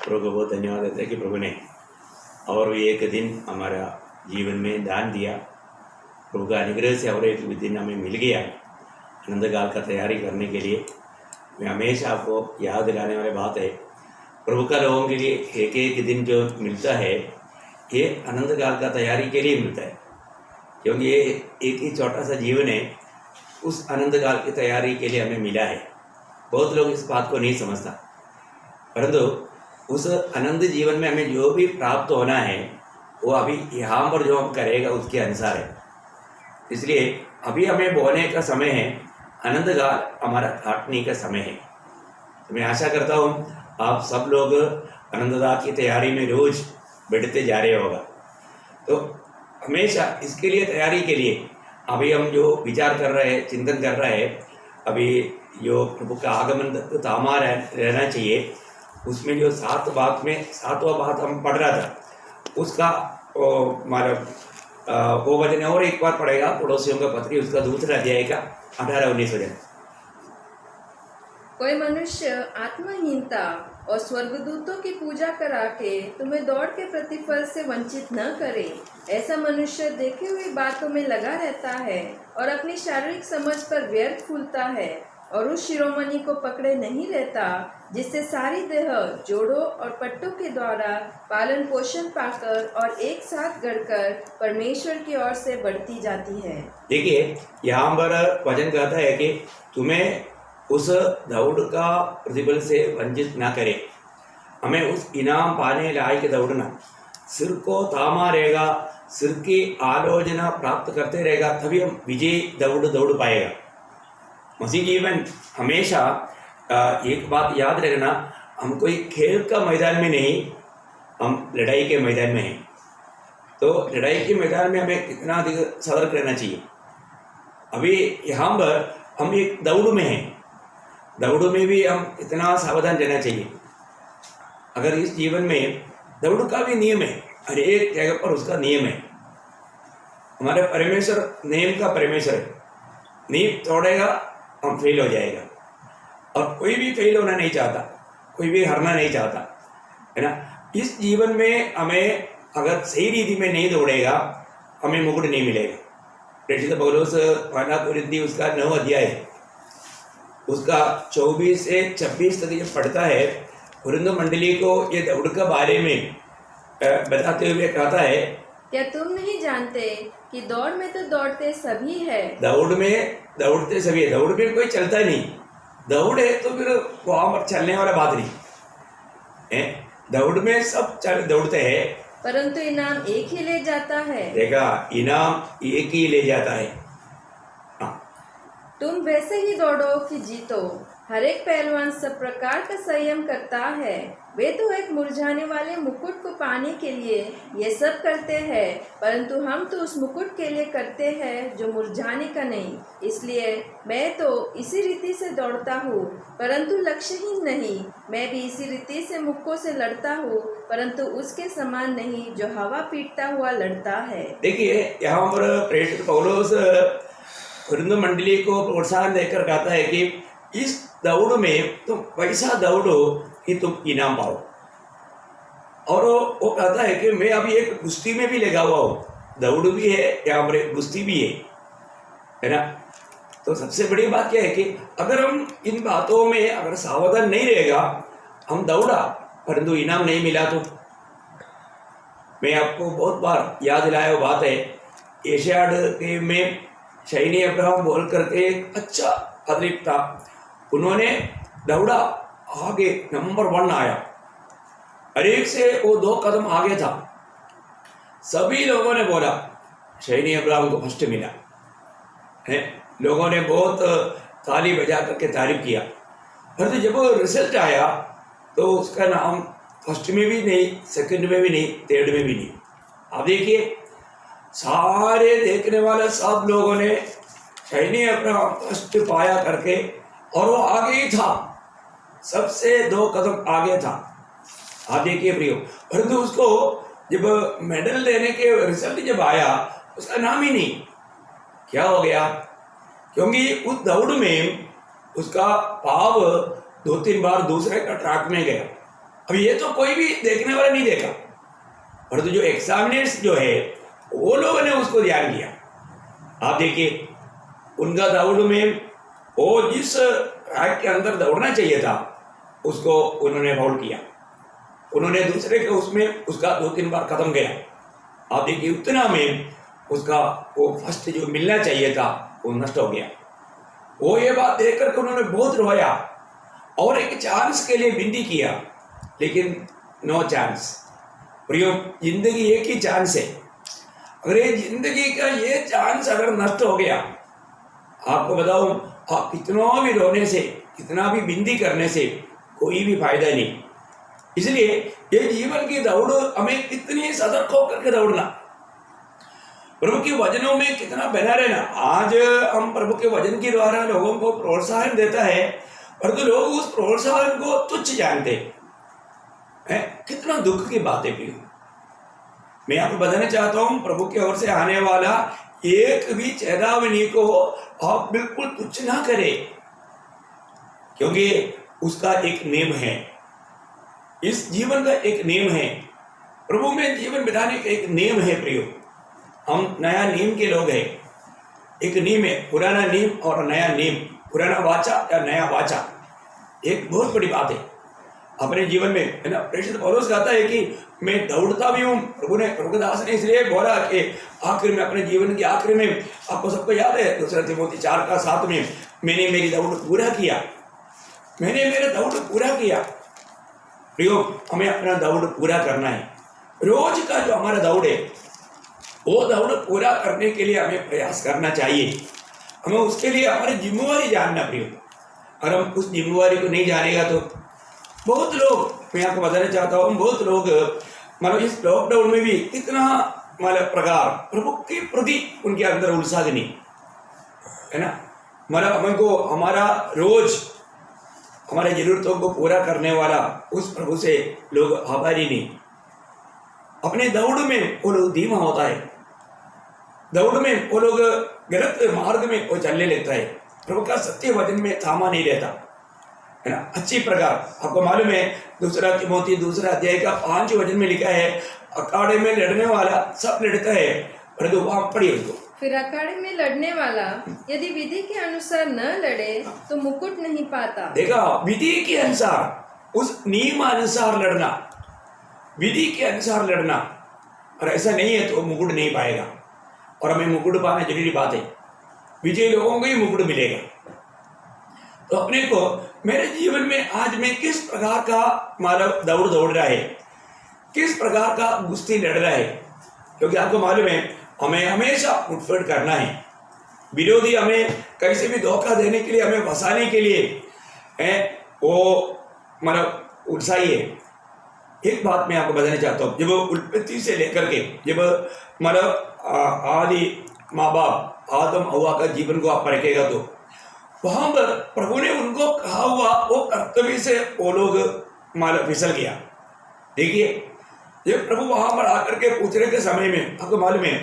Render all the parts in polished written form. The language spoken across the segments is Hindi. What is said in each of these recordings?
प्रभु को बहुत धन्यवाद देते हैं कि प्रभु ने और भी एक दिन हमारा जीवन में दान दिया। प्रभु का अनुग्रह से और एक दिन हमें मिल गया आनंदकाल का तैयारी करने के लिए। मैं हमेशा आपको याद दिलाने वाली बात है, प्रभु का लोगों के लिए एक एक दिन जो मिलता है ये आनंदकाल का तैयारी के लिए मिलता है, क्योंकि ये एक ही छोटा सा जीवन है, उस आनंदकाल की तैयारी के लिए हमें मिला है। बहुत लोग इस बात को नहीं समझता, परंतु उस आनंद जीवन में हमें जो भी प्राप्त होना है वो अभी यहाँ पर जो हम करेगा उसके अनुसार है। इसलिए अभी हमें बोने का समय है, आनंदकाल हमारा काटने का समय है। तो मैं आशा करता हूँ आप सब लोग आनंदकाल की तैयारी में रोज बैठते जा रहे होगा। तो हमेशा इसके लिए तैयारी के लिए अभी हम जो विचार कर रहे हैं, चिंतन कर रहे हैं, अभी जो प्रभु का आगमन तक तामा रहना चाहिए, उसमें जो सातवां बात हम पढ़ रहा था उसका वो वचन और एक बार पढ़ेगा, पड़ोसियों का पत्री उसका दूसरा अध्याय का 18-19 वचन। कोई मनुष्य आत्महीनता और स्वर्गदूतों की पूजा करा के तुम्हें दौड़ के प्रतिफल से वंचित न करे। ऐसा मनुष्य देखे हुई बातों में लगा रहता है और अपनी शारीरिक समझ पर व्यर्थ फूलता है और उस शिरोमणि को पकड़े नहीं रहता, जिससे सारी देह जोड़ों और पट्टों के द्वारा पालन पोषण पाकर और एक साथ गढ़कर परमेश्वर की ओर से बढ़ती जाती है। देखिए यहाँ पर वचन कहता है कि तुम्हें उस दौड़ का प्रतिफल से वंचित ना करे, हमें उस इनाम पाने लायक दौड़ना, सिर को थामा रहेगा, सिर की आलोचना प्राप्त करते रहेगा, तभी हम विजय दौड़ पाएगा। मसीह जीवन हमेशा एक बात याद रखना, हम कोई खेल का मैदान में नहीं, हम लड़ाई के मैदान में हैं। तो लड़ाई के मैदान में हमें कितना अधिक सतर्क रहना चाहिए। अभी यहाँ पर हम एक दौड़ में हैं, दौड़ में भी हम इतना सावधान रहना चाहिए। अगर इस जीवन में दौड़ का भी नियम है, हर एक जगह पर उसका नियम है। हमारे परमेश्वर नियम का परमेश्वर है, नियम तोड़ेगा हम फेल हो जाएगा, और कोई भी फेल होना नहीं चाहता, कोई भी हारना नहीं चाहता, है ना। इस जीवन में हमें अगर सही रीति में नहीं दौड़ेगा हमें मुकुट नहीं मिलेगा। प्रेषित पौलुस पहला कुरिन्थी उसका 9 अध्याय उसका 24 से 26 तक ये पढ़ता है, कुरिन्थ मंडली को ये दौड़ के बारे में बताते हुए कहता है, क्या तुम नहीं जानते कि दौड़ में तो दौड़ते सभी है। दौड़ में दौड़ते सभी है, दौड़ में कोई चलता नहीं, दौड़ है तो फिर वहां पर चलने वाला बात नहीं है। दौड़ में सब दौड़ते हैं, परंतु इनाम एक ही ले जाता है। देखा, इनाम एक ही ले जाता है। तुम वैसे ही दौड़ो कि जीतो। हर एक पहलवान सब प्रकार का संयम करता है। वे तो एक मुरझाने वाले मुकुट को पाने के लिए ये सब करते हैं, परंतु हम तो उस मुकुट के लिए करते हैं जो मुरझाने का नहीं। इसलिए मैं तो इसी रीति से दौड़ता हूँ, परंतु लक्ष्यहीन नहीं। मैं भी इसी रीति से मुक्कों से लड़ता हूँ, परंतु उसके समान नहीं जो हवा पीटता हुआ लड़ता है। देखिए यहाँ पर प्रेषित पौलुस कुरिन्थ मंडली को प्रोत्साहन देकर कहता है कि इस दौड़ में तुम वैसा दौड़ो कि तुम इनाम पाओ। और वो कहता है कि मैं अभी एक कुश्ती में भी लगा हुआ हूँ, दौड़ भी है यहाँ पर कुश्ती भी है ना। तो सबसे बड़ी बात क्या है कि अगर हम इन बातों में अगर सावधान नहीं रहेगा, हम दौड़ा परंतु इनाम नहीं मिला, तो मैं आपको बहुत बार याद दिलाया वो बात है, एशियाड के में शैनी अब्राहम बोल करके एक अच्छा एथलीट था, उन्होंने दौड़ा, आगे नंबर 1 आया, हर एक से वो 2 कदम आगे था। सभी लोगों ने बोला शैनी अब्राहम को फर्स्ट मिला है, लोगों ने बहुत ताली बजा करके तारीफ किया। परंतु जब रिजल्ट आया तो उसका नाम फर्स्ट में भी नहीं, सेकंड में भी नहीं, थर्ड में भी नहीं। अब देखिए सारे देखने वाले सब लोगों ने शैनी अब्राहम फर्स्ट पाया करके, और वो आगे ही था, सबसे 2 कदम आगे था। आप देखिए प्रियो, परंतु उसको जब मेडल देने के रिजल्ट जब आया उसका नाम ही नहीं। क्या हो गया? क्योंकि उस दौड़ में उसका पाव 2-3 बार दूसरे का ट्रैक में गया, अब ये तो कोई भी देखने वाला नहीं देखा, परंतु जो एग्जामिनर्स जो है वो लोगों ने उसको ध्यान किया। आप देखिए उनका दौड़ में वो जिस ट्रैक के अंदर दौड़ना चाहिए था उसको उन्होंने फाउल किया, उन्होंने दूसरे के उसमें उसका 2-3 बार खत्म गया। आप देखिए उतना में उसका वो फर्स्ट जो मिलना चाहिए था वो नष्ट हो गया। वो ये बात देख करके उन्होंने बहुत रोया और एक चांस के लिए विनती किया, लेकिन नो चांस। प्रियो, जिंदगी एक ही चांस है, अगर ये जिंदगी का ये चांस अगर नष्ट हो गया, आपको बताऊं आप कितना भी रोने से कितना भी विनती करने से कोई भी फायदा नहीं। इसलिए ये जीवन की दौड़ हमें कितनी सतर्क होकर के दौड़ना, प्रभु के वचनों में कितना बना रहना। आज हम प्रभु के वचन के द्वारा लोगों को प्रोत्साहन देता है, परंतु लोग उस प्रोत्साहन को तुच्छ जानते हैं। कितना दुख की बात है प्रिय। मैं आपको बताना चाहता हूं, प्रभु की ओर से आने वाला एक भी चेतावनी को आप बिल्कुल तुच्छ ना करें, क्योंकि उसका एक नियम है, इस जीवन का एक नियम है, प्रभु में जीवन बिताने का एक नियम है प्रियो। हम नया नियम के लोग हैं, एक नियम है, पुराना नियम और नया नियम, पुराना वाचा या नया वाचा, एक बहुत बड़ी बात है अपने जीवन में, है ना। प्रेषित पौलुस कहता है कि मैं दौड़ता भी हूँ। प्रभु दास ने इसलिए बोला कि आखिर में अपने जीवन के आखिर में, आपको सबको याद है 2 तिमोथी 4:7 में, मैंने मेरी दौड़ पूरा किया, मैंने मेरा दौड़ पूरा किया। प्रियो, हमें अपना दौड़ पूरा करना है। रोज का जो हमारा दौड़ है वो दौड़ पूरा करने के लिए हमें प्रयास करना चाहिए। हमें उसके लिए हमारी जिम्मेवारी जानना प्रियो। और हम उस जिम्मेवारी को नहीं जानेगा तो बहुत लोग, मैं आपको बताना चाहता हूँ, बहुत लोग मतलब इस लॉकडाउन में भी कितना मतलब प्रकार प्रभु के प्रति उनके अंदर उत्साह नहीं, है ना। मतलब हमको हमारा रोज हमारे जरूरतों को पूरा करने वाला उस प्रभु से लोग आभारी नहीं। अपने दौड़ में वो लोग धीमा होता है, दौड़ में वो लोग गलत मार्ग में वो चलने लगता है, प्रभु का सत्य वचन में थामा नहीं रहता, है ना। अच्छी प्रकार आपको मालूम है 2 तिमोथी 2 अध्याय का 5 वचन में लिखा है, अखाड़े में लड़ने वाला सब लड़ता है, परंतु वहां पढ़िए उसको। फिर अखाड़े में लड़ने वाला यदि विधि के अनुसार न लड़े तो मुकुट नहीं पाता। देखा, विधि के अनुसार, उस नियम अनुसार लड़ना, विधि के अनुसार लड़ना, और ऐसा नहीं है तो मुकुट नहीं पाएगा। और हमें मुकुट पाना जरूरी बात है, विजयी लोगों को ही मुकुट मिलेगा। तो अपने को मेरे जीवन में आज मैं किस प्रकार का मानव दौड़ रहा है, किस प्रकार का कुश्ती लड़ रहा है, क्योंकि आपको मालूम है हमें हमेशा मुठभेड़ करना है। विरोधी हमें कैसे भी धोखा देने के लिए, हमें फंसाने के लिए है, वो मतलब उत्साही है। एक बात मैं आपको बताना चाहता हूँ, जब उत्पत्ति से लेकर के जब मतलब आदि माँ बाप आदम हव्वा का जीवन को आप परखेगा तो वहां पर प्रभु ने उनको कहा हुआ वो कर्तव्य से वो लोग मतलब फिसल गया। देखिए, जब प्रभु वहां पर आकर के पूछने के समय में आपको मालूम है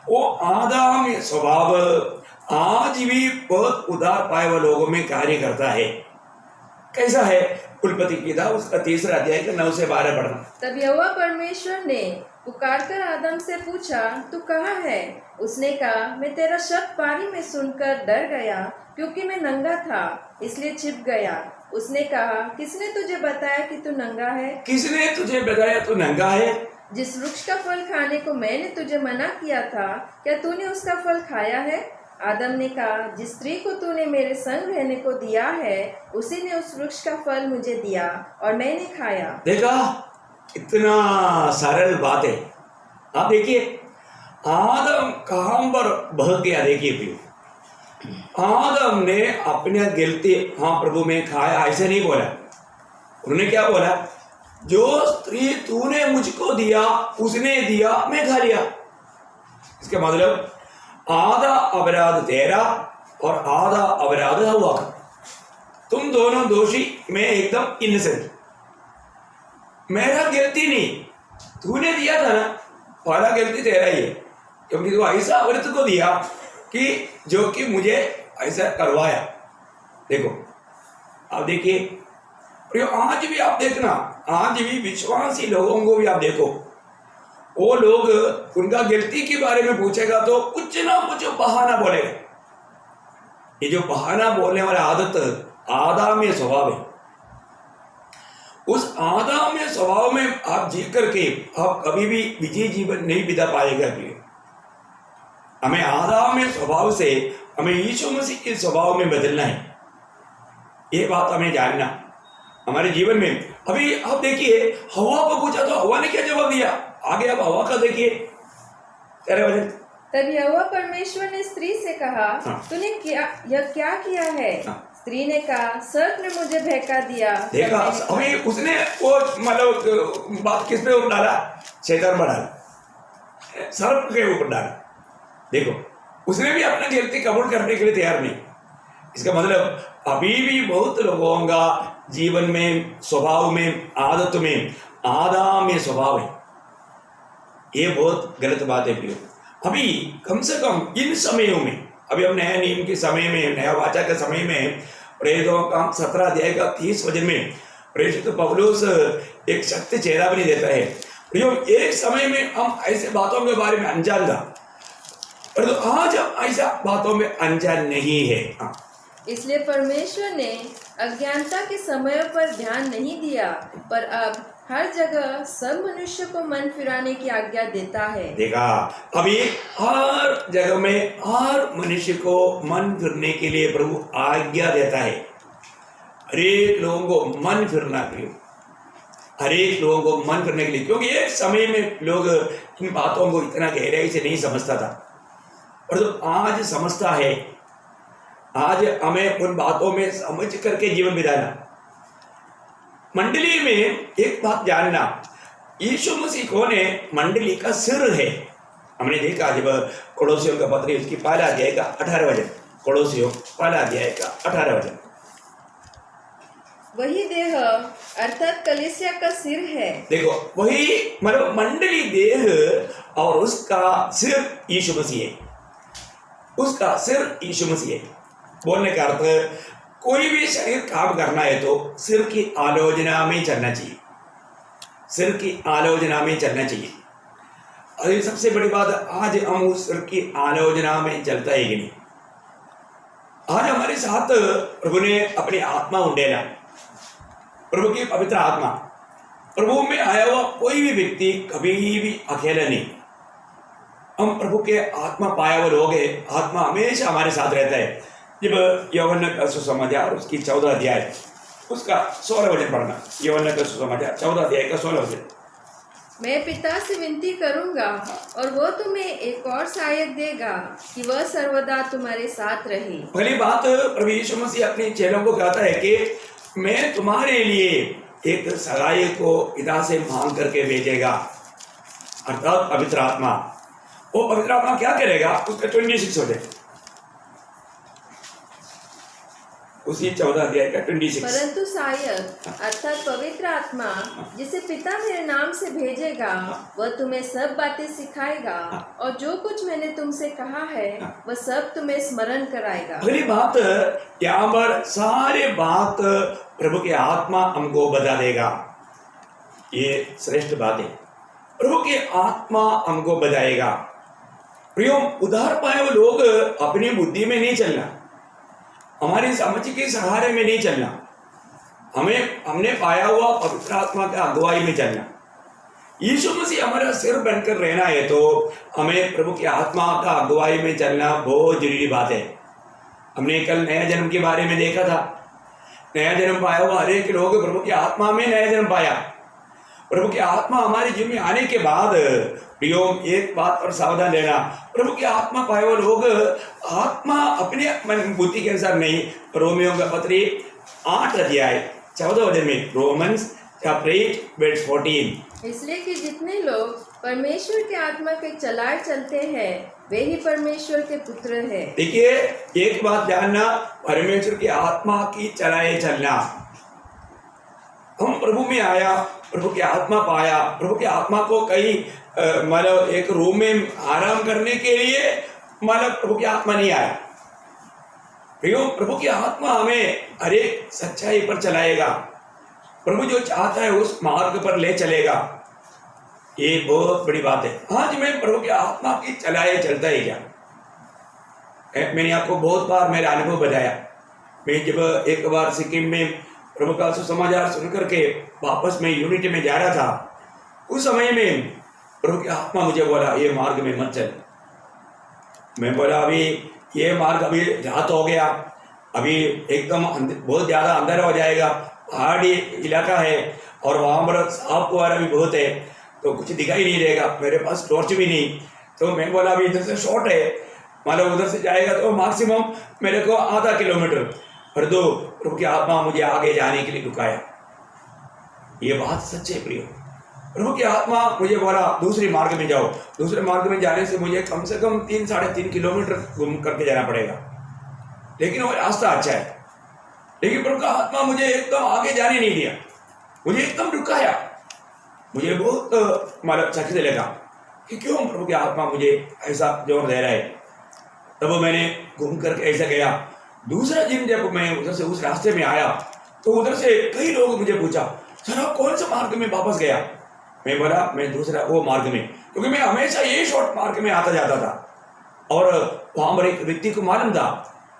वो आदम स्वभाव आज भी बहुत उदार पाए हुए लोगों में कार्य करता है। कैसा है? कुलपति की था उसका 3 अध्याय का 9 से 12 पढ़ना। तब यहोवा परमेश्वर ने पुकारकर आदम से पूछा, तू कहाँ है? उसने कहा, मैं तेरा शब्द पारी में सुनकर डर गया, क्योंकि मैं नंगा था इसलिए छिप गया। उसने कहा, किसने तुझे बताया कि तू नंगा है? किसने तुझे बताया तू नंगा है? जिस वृक्ष का फल खाने को मैंने तुझे मना किया था, क्या तूने उसका फल खाया है? आदम ने कहा, जिस स्त्री को तूने मेरे संग रहने को दिया है उसी ने उस वृक्ष का फल मुझे दिया और मैंने खाया। देखा कितना सरल बात है। आप देखिए आदम कहां पर बह गया। देखिए प्रियो, आदम ने अपने गलती हाँ प्रभु में खाया ऐसे नहीं बोला। उन्होंने क्या बोला? जो स्त्री तूने मुझको दिया उसने दिया, मैं खा लिया। इसका मतलब आधा अपराध तेरा और आधा अपराध हव्वा का। तुम दोनों दोषी, मैं एकदम इनोसेंट। मेरा गलती नहीं, तूने दिया था ना, पहला गलती तेरा ही है, क्योंकि तू ऐसा अमृत को दिया कि जो कि मुझे ऐसा करवाया। देखो आप देखिए आज भी आप देखना, आज भी विश्वासी लोगों को भी आप देखो, वो लोग उनका गलती के बारे में पूछेगा तो कुछ ना कुछ बहाना बोलेगा। ये जो बहाना बोलने वाला आदत आदामी स्वभाव है। उस आदामी स्वभाव में आप जी करके आप कभी भी विजय जीवन नहीं बिता पाएगा। हमें आदामी स्वभाव से हमें यीशु मसीह के स्वभाव में बदलना है। ये बात हमें जानना हमारे जीवन में। अभी आप देखिए, हवा को पूछा तो हवा ने क्या जवाब दिया? आगे आप हवा का देखिए, तेरे वजह। तब यहोवा परमेश्वर ने स्त्री से कहा, हाँ। तूने यह क्या किया है? हाँ। स्त्री ने कहा, सर्प ने मुझे बहका दिया। देखा, अभी उसने वो मतलब बात किस पे ऊपर डाला? शैतान पर डाला, सर्प के ऊपर डाला। देखो, उसने भी अपना गलती कबूल करने के लिए तैयार नहीं। इसका मतलब अभी भी बहुत लोगों का जीवन में, स्वभाव में, आदत में आदामी स्वभाव है। ये बहुत गलत बात है प्रियो। अभी कम से कम इन समयों में, अभी हम नया नियम के समय में, नया वाचा के समय में, प्रेरितों का 17 अध्याय का 30 वचन में प्रेरित पौलुस एक सत्य चेतावनी देता है। प्रियो, एक समय में हम ऐसे बातों के बारे में अनजान था, परंतु आज हम ऐसा बातों में अनजान नहीं है। इसलिए परमेश्वर ने अज्ञानता के समयों पर ध्यान नहीं दिया, पर अब हर जगह सब मनुष्य को मन फिराने की आज्ञा देता है। देखा, अभी हर जगह में हर मनुष्य को मन फिरने के लिए प्रभु आज्ञा देता है। हरेक लोगों को मन फिरना क्यों? हरेक लोगों को मन फिरने के लिए, क्योंकि एक समय में लोग इन बातों को इतना गहराई से नहीं समझता था, परंतु आज समझता है। आज हमें उन बातों में समझ करके जीवन बिताना। मंडली में एक बात जानना, यीशु मसीह कौन है? मंडली का सिर है। हमने देखा जब कोलोसियों का पत्री उसकी पहला अध्याय का 18 वचन, कोलोसियों पहला अध्याय का 18 वचन। वही देह अर्थात कलीसिया का सिर है। देखो, वही मतलब मंडली देह और उसका सिर यीशु मसीह है। उसका सिर यीशु मसीह है। बोलने का अर्थ, कोई भी शरीर काम करना है तो सिर की आलोचना में चलना चाहिए। सिर की आलोचना में चलना चाहिए। और सबसे बड़ी बात, आज हम उस सिर की आलोचना में चलता है कि नहीं? आज हमारे साथ प्रभु ने अपनी आत्मा उंडेला, प्रभु की पवित्र आत्मा। प्रभु में आया हुआ कोई भी व्यक्ति कभी भी अकेला नहीं। हम प्रभु के आत्मा पाया हुए लोग हैं। आत्मा हमेशा हमारे साथ रहता है। जब यूहन्ना का सुसमाचार उसकी 14 अध्याय उसका 16 वचन पढ़ना। यूहन्ना का सुसमाचार 14 अध्याय का 16 वचन। मैं पिता से विनती करूंगा और वो तुम्हें एक और सहायक देगा कि वह सर्वदा तुम्हारे साथ रहे। पहली बात, प्रभु यीशु मसीह अपने चेलों को कहता है कि मैं तुम्हारे लिए एक सहायक को पिता से मांग करके भेजेगा, अर्थात पवित्र आत्मा। वो पवित्र आत्मा क्या करेगा? उसका 26 वचन, उसी 14 अध्याय का 26। परंतु सहायक अर्थात पवित्र आत्मा जिसे पिता मेरे नाम से भेजेगा, वह तुम्हें सब बातें सिखाएगा और जो कुछ मैंने तुमसे कहा है वह सब तुम्हें स्मरण कराएगा। पहली बात, यहाँ पर सारे बात प्रभु की आत्मा हमको बता देगा। ये श्रेष्ठ बात है। प्रभु की आत्मा हमको बताएगा। प्रियो, उधार पाए हुए लोग अपनी बुद्धि में नहीं चलना, हमारी समझ के सहारे में नहीं चलना, हमने पाया हुआ पवित्र आत्मा का अगुवाई में चलना। यीशु मसीह हमारा सिर बनकर रहना है तो हमें प्रभु की आत्मा का अगुवाई में चलना बहुत जरूरी बात है। हमने कल नया जन्म के बारे में देखा था। नया जन्म पाया हुआ हर एक लोग प्रभु की आत्मा में नया जन्म पाया। प्रभु की आत्मा हमारे जीवन में आने के बाद प्रियो, एक बात पर सावधान रहना, प्रभु की आत्मा पाए हुए लोग आत्मा अपने बुद्धि के अनुसार नहीं। रोमियों का पत्री 8 अध्याय 14 वचन में, रोमन्स चैप्टर 8 वर्स 14। इसलिए कि जितने लोग परमेश्वर के आत्मा के चलाए चलते हैं वे ही परमेश्वर के पुत्र हैं। देखिए, एक बात जानना, परमेश्वर की आत्मा की चलाए चलना। हम प्रभु में आया, प्रभु की आत्मा पाया, प्रभु की आत्मा को कहीं मतलब एक रूम में आराम करने के लिए मतलब प्रभु की आत्मा नहीं आया। प्रभु की आत्मा हमें हर एक सच्चाई पर चलाएगा, प्रभु जो चाहता है उस मार्ग पर ले चलेगा, ये बहुत बड़ी बात है। आज मैं प्रभु की आत्मा की चलाए चलता है क्या? मैंने आपको बहुत बार मेरा अनुभव बताया। मैं जब एक बार सिक्किम में प्रभु का सुसमाचार सुन करके वापस मैं यूनिटी में जा रहा था, उस समय में प्रभु की आत्मा मुझे बोला ये मार्ग में मत चल। मैं बोला अभी ये मार्ग अभी रात हो गया, अभी एकदम बहुत ज़्यादा अंधेरा हो जाएगा, पहाड़ी इलाका है और वहाँ पर सांप वगैरह भी बहुत है, तो कुछ दिखाई नहीं देगा, मेरे पास टॉर्च भी नहीं। तो मैं बोला अभी इधर से शॉर्ट है, मतलब उधर से जाएगा तो मैक्सिमम मेरे को आधा किलोमीटर, पर दो प्रभु की आत्मा मुझे आगे जाने के लिए रुकाया। ये बात सच्चे प्रिय, प्रभु की आत्मा मुझे बोला दूसरी मार्ग में जाओ। दूसरे मार्ग में जाने से मुझे कम से कम 3-3.5 किलोमीटर घूम करके जाना पड़ेगा, लेकिन वो रास्ता अच्छा है। लेकिन प्रभु का आत्मा मुझे एकदम आगे जाने नहीं दिया, मुझे एकदम रुकाया। मुझे बहुत मतलब चकित लगा कि क्यों प्रभु की आत्मा मुझे ऐसा जोर दे रहा है। तब मैंने घूम करके ऐसा गया। दूसरा दिन जब मैं उधर से उस रास्ते में आया तो उधर से कई लोग मुझे पूछा, सर आप कौन सा मार्ग में वापस गया? मैं बोला मैं दूसरा वो मार्ग में, क्योंकि मैं हमेशा ये शॉर्ट मार्ग में आता जाता था और वहाँ पर एक व्यक्ति को मालूम था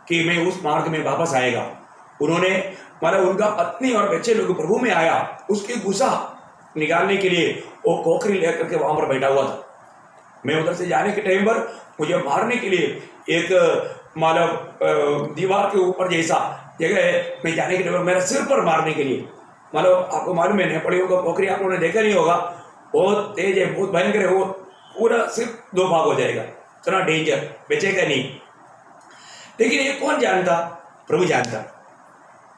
कि मैं उस मार्ग में वापस आएगा। उन्होंने मतलब उनका पत्नी और बच्चे लोग प्रभु में आया, उसकी गुस्सा निकालने के लिए वो कोकरी लेकर के वहाँ पर बैठा हुआ था। मैं उधर से जाने के टाइम पर मुझे मारने के लिए एक मतलब दीवार के ऊपर जैसा जगह है, मैं जाने के टाइम पर मेरे सिर पर मारने के लिए, मतलब आपको मालूम है नेपालियों का पोखरी आप लोगों ने देखा नहीं होगा, बहुत तेज है, बहुत भयंकर है, वो पूरा सिर्फ 2 भाग हो जाएगा, इतना डेंजर, बचेगा नहीं। लेकिन ये कौन जानता? प्रभु जानता।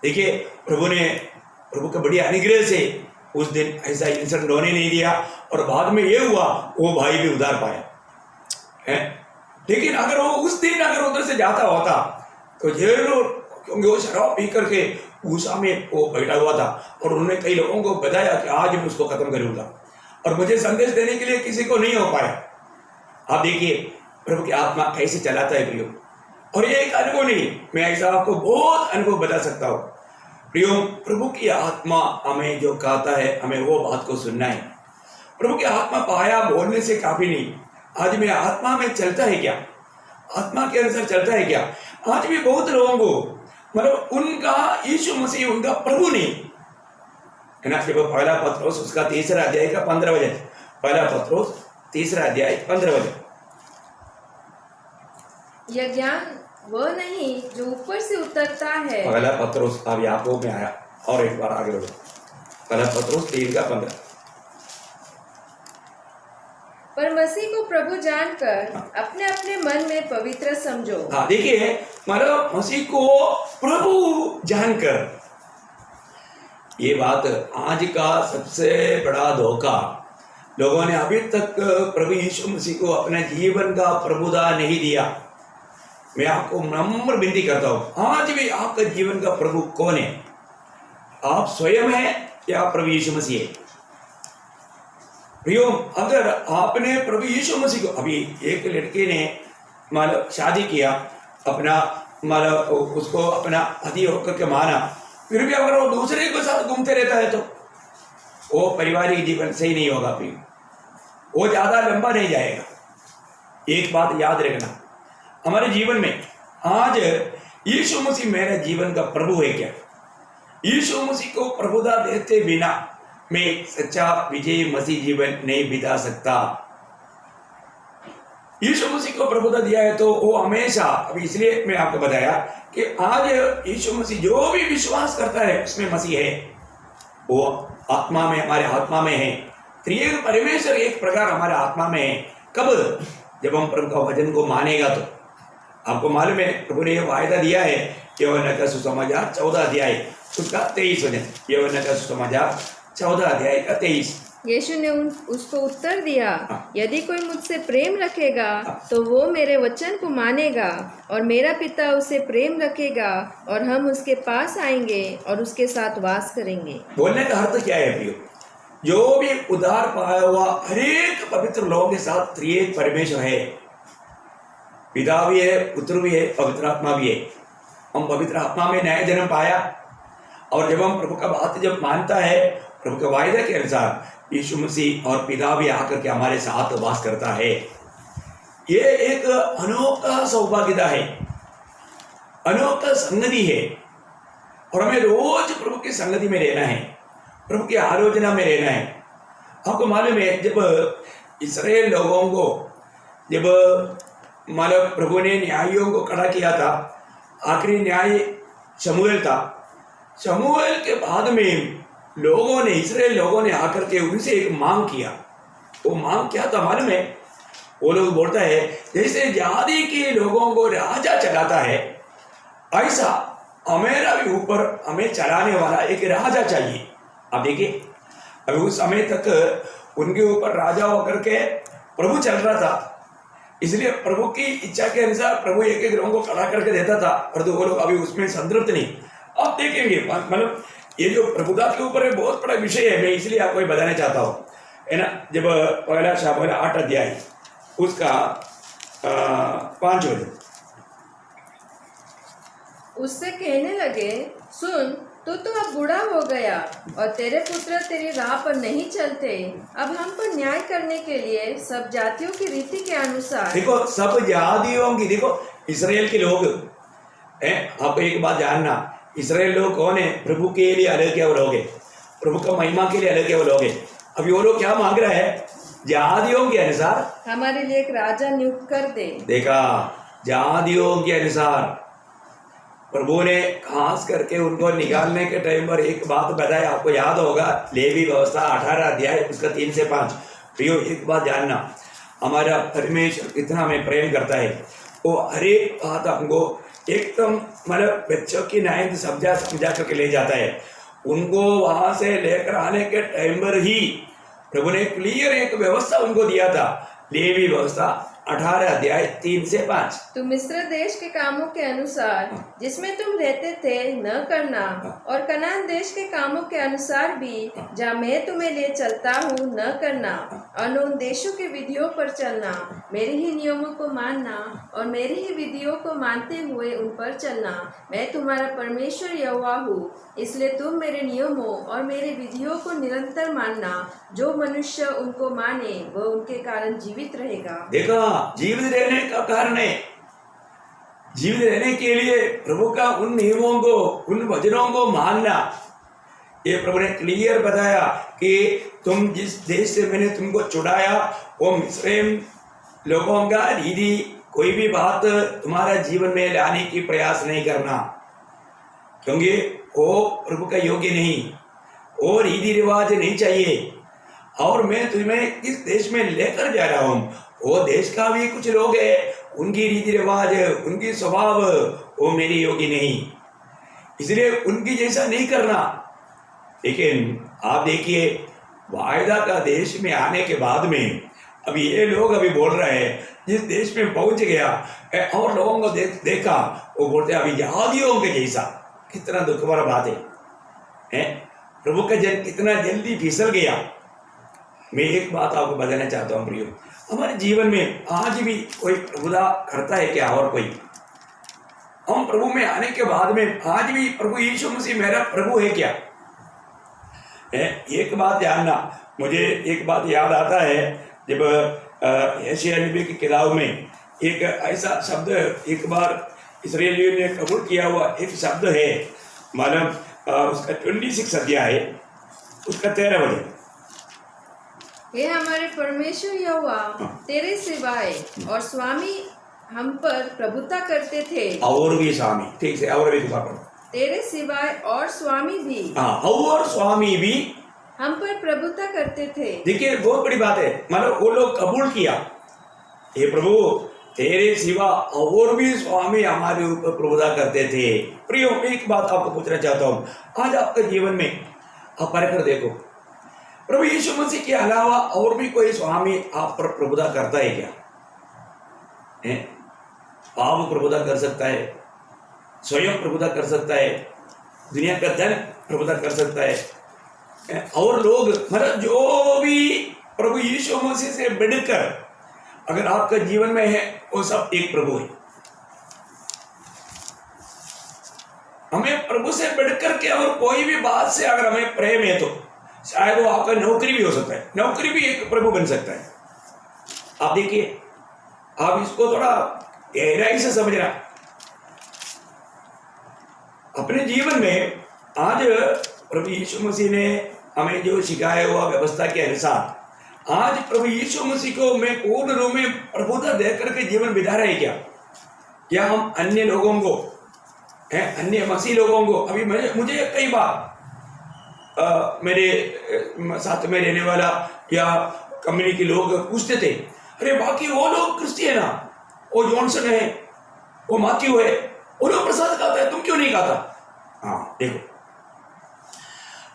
देखिए प्रभु के बड़ी अनुग्रह से उस दिन ऐसा इंसिडेंट होने नहीं दिया और बाद में ये हुआ वो भाई भी उधार पाया है। लेकिन अगर वो उस दिन अगर उधर से जाता होता तो जरूर, क्योंकि वो शराब पी करके गुस्सा में वो बैठा हुआ था और उन्होंने कई लोगों को बताया कि आज मैं उसको खत्म करूंगा, और मुझे संदेश देने के लिए किसी को नहीं हो पाया। आप देखिए प्रभु की आत्मा कैसे चलाता है प्रियो, और ये एक अनुभव नहीं, मैं ऐसा आपको बहुत अनुभव बता सकता हूँ प्रियो। प्रभु की आत्मा हमें जो कहता है हमें वो बात को सुनना है। प्रभु की आत्मा पाया बोलने से काफी नहीं, आज मैं आत्मा में चलता है क्या, आत्मा के अनुसार चलता है क्या। आज भी बहुत लोगों को मतलब उनका यीशु मसीह उनका प्रभु नहीं है ना। जब पहला पत्रोस उसका 3रा अध्याय का 15 वचन, पहला पत्रोस 3रा अध्याय 15 वचन, यह ज्ञान वह नहीं जो ऊपर से उतरता है। पहला पत्रोस अब याकूब में आया और एक बार आगे बढ़ो, पहला पत्रोस 3:15। पर मसीह को प्रभु जानकर अपने अपने मन में पवित्र समझो। हाँ देखिए, मतलब मसीह को प्रभु जानकर, ये बात आज का सबसे बड़ा धोखा, लोगों ने अभी तक प्रभु यीशु मसीह को अपने जीवन का प्रभुता नहीं दिया। मैं आपको नम्र विनती करता हूँ, आज भी आपका जीवन का प्रभु कौन है? आप स्वयं हैं या प्रभु यीशु मसीह है? प्रियो, अगर आपने प्रभु यीशु मसीह को, अभी एक लड़के ने मतलब शादी किया, अपना मतलब उसको अपना पति होकर के माना, फिर भी अगर वो दूसरे के साथ घूमते रहता है तो वो पारिवारिक जीवन सही नहीं होगा प्रियो, वो ज्यादा लंबा नहीं जाएगा। एक बात याद रखना, हमारे जीवन में आज यीशु मसीह मेरे जीवन का प्रभु है क्या? यीशु मसीह को प्रभुता देते बिना मैं सच्चा विजय मसीह जीवन नहीं बिता सकता। यीशु मसीह को प्रभुता दिया है तो वो हमेशा, अभी इसलिए मैं आपको बताया कि आज यीशु मसीह जो भी विश्वास करता है उसमें मसीह है, वो आत्मा में, हमारे आत्मा में है। त्रिएक परमेश्वर एक प्रकार हमारे आत्मा में है। कब? जब हम प्रभु का वचन को मानेगा। तो आपको मालूम है प्रभु ने यह वायदा दिया है, यूहन्ना का सुसमाचार 14 अध्याय उसका 23 वचन, यूहन्ना का सुसमाचार 14 अध्याय का 23। यीशु ने उसको उत्तर दिया, यदि कोई मुझसे प्रेम रखेगा तो वो मेरे वचन को मानेगा, और मेरा पिता उसे प्रेम रखेगा और हम उसके पास आएंगे और उसके साथ वास करेंगे। बोलने का अर्थ क्या है प्रियो? जो भी उद्धार पाया हुआ हरेक पवित्र लोगों के साथ त्रिएक परमेश्वर है, पिता भी है, पुत्र भी है, पवित्र आत्मा भी है। हम पवित्र आत्मा में नया जन्म पाया और जब हम प्रभु का बात जब मानता है, प्रभु के वायदे के अनुसार यीशु मसीह और पिता भी आकर के हमारे साथ वास करता है। ये एक अनोखा सौभाग्यता है, अनोखा संगति है। और हमें रोज प्रभु की संगति में रहना है, प्रभु की आलोचना में रहना है। आपको मालूम है, जब इस्राएल लोगों को जब मतलब प्रभु ने न्यायियों को खड़ा किया था, आखिरी न्याय शमूएल था। शमूएल के बाद में लोगों ने, इस्राएल लोगों ने आकर के उनसे एक मांग किया। वो मांग क्या था मालूम है? वो लोग बोलता है, जैसे जाति के लोगों को राजा चलाता है, ऐसा हमेरा भी ऊपर हमें चलाने वाला एक राजा चाहिए। अब देखिए, अभी उस समय तक उनके ऊपर राजा होकर के प्रभु चल रहा था, इसलिए प्रभु की इच्छा के अनुसार प्रभु एक एक लोगों को खड़ा करके देता था, परंतु वो लोग अभी उसमें संतृप्त नहीं। आप देखेंगे, मतलब ये जो प्रभुता के ऊपर बहुत बड़ा विषय है, मैं इसलिए आपको बताना चाहता हूँ, है ना। जब पहला शामुएल 8 अध्याय उसका 5 वचन, उससे कहने लगे, सुन, तो अब बूढ़ा हो गया और तेरे पुत्र तेरी राह पर नहीं चलते। अब हम पर न्याय करने के लिए सब जातियों की रीति के अनुसार। देखो, सब जातियों की, देखो इस्राएल के लोग हैं। आप एक बात जानना, इस्राएल लोग कौन है? प्रभु के लिए अलग क्या वो लोग है, प्रभु का महिमा के लिए अलग क्या वो लोग है। अभी वो लोग क्या मांग रहा है? जातियों के अनुसार हमारे लिए एक राजा नियुक्त कर दे। देखा, जातियों के अनुसार प्रभु ने खास करके उनको निकालने के टाइम पर एक बात बताया, आपको याद होगा, लेवी व्यवस्था 18 अध्याय उसका 3 से 5। प्रियो, एक बात जानना, हमारा परमेश्वर कितना हमें प्रेम करता है। वो हर एक बात हमको एकदम मतलब बच्चों की नायक समझा करके ले जाता है। उनको वहां से लेकर आने के टाइम पर ही प्रभु ने क्लियर एक व्यवस्था उनको दिया था, लेवी व्यवस्था 18 अध्याय 3 से 5। तुम मिस्र देश के कामों के अनुसार जिसमें तुम रहते थे न करना, और कनान देश के कामों के अनुसार भी जहाँ मैं तुम्हें ले चलता हूँ न करना, और उन देशों के विधियों पर चलना, मेरे ही नियमों को मानना और मेरी ही विधियों को मानते हुए उन पर चलना। मैं तुम्हारा परमेश्वर यहोवा हूँ, इसलिए तुम मेरे नियमों और मेरे विधियों को निरंतर मानना। जो मनुष्य उनको माने वह उनके कारण जीवित रहेगा। देखा, जीवित रहने का कारण है, जीवित रहने के लिए प्रभु का उन नियमों को, उन वचनों को मानना। ये प्रभु ने क्लियर बताया कि तुम जिस देश से मैंने तुमको छुड़ाया, वो मिस्रैम लोगों का रीति कोई भी बात तुम्हारा जीवन में लाने की प्रयास नहीं करना, क्योंकि वो प्रभु का योग्य नहीं, वो रीति रिवाज नहीं चाहिए। और मैं तुम्हें इस देश में लेकर जा रहा हूँ, वो देश का भी कुछ लोग हैं, उनकी रीति रिवाज, उनकी स्वभाव वो मेरे योग्य नहीं, इसलिए उनकी जैसा नहीं करना। लेकिन आप देखिए, वायदा का देश में आने के बाद में अभी ये लोग अभी बोल रहे हैं, जिस देश में पहुंच गया और लोगों को देखा, वो बोलते हैं अभी जातियों के जैसा। कितना दुख भरा बात है? प्रभु का जन कितना जल्दी फिसल गया। मैं एक बात आपको बताना चाहता हूँ प्रियो, हमारे जीवन में आज भी कोई प्रभुता करता है क्या? और कोई? हम प्रभु में आने के बाद में आज भी प्रभु यीशु मसीह मेरा प्रभु है क्या? एक बात जानना, मुझे एक बात याद आता है, जब यशायाह नबी की किताब में एक ऐसा शब्द एक बार इस्राएलियों ने कबूल किया हुआ एक शब्द है, मालूम उसका 26 अध्याय है, उसका 13 वचन। हे हमारे परमेश्वर यहोवा, तेरे सिवाय और स्वामी हम पर प्रभुता करते थे। और भी स्वामी, ठीक से, और भी पढ़ो। तेरे सिवाय और स्वामी भी, हाँ, और स्वामी भी हम पर प्रभुता करते थे। देखिए, बहुत बड़ी बात है, मतलब वो लोग कबूल किया, हे प्रभु तेरे सिवा और भी स्वामी हमारे ऊपर प्रभुता करते थे। प्रियो, एक बात आपको पूछना चाहता हूँ, आज आपके जीवन में आप परख कर देखो, प्रभु यीशु मसीह के अलावा और भी कोई स्वामी आप पर प्रभुता करता है क्या? पाप प्रभुता कर सकता है, स्वयं प्रभुता कर सकता है, दुनिया का धन प्रभुता कर सकता है, और लोग, मतलब जो भी प्रभु यीशु मसीह से बढ़कर अगर आपका जीवन में है, वो सब एक प्रभु है। हमें प्रभु से बढ़कर के और कोई भी बात से अगर हमें प्रेम है तो शायद वो आपका नौकरी भी हो सकता है, नौकरी भी एक प्रभु बन सकता है। आप देखिए, आप इसको थोड़ा गहराई से समझना। अपने जीवन में आज प्रभु यीशु मसीह ने हमें जो सिखाया हुआ व्यवस्था के अनुसार आज प्रभु यीशु मसीह को मैं पूर्ण रूप में प्रभुता देकर के जीवन बिता रहे क्या? क्या हम अन्य लोगों को अन्य मसीह लोगों को, अभी मुझे कई बार मेरे साथ में रहने वाला या कम्युनिटी के लोग पूछते थे, अरे बाकी वो लोग क्रिश्चियन है, वो जॉनसन है, वो माथ्यू है, वो लोग प्रसाद खाता है, तुम क्यों नहीं खाता? हाँ देखो,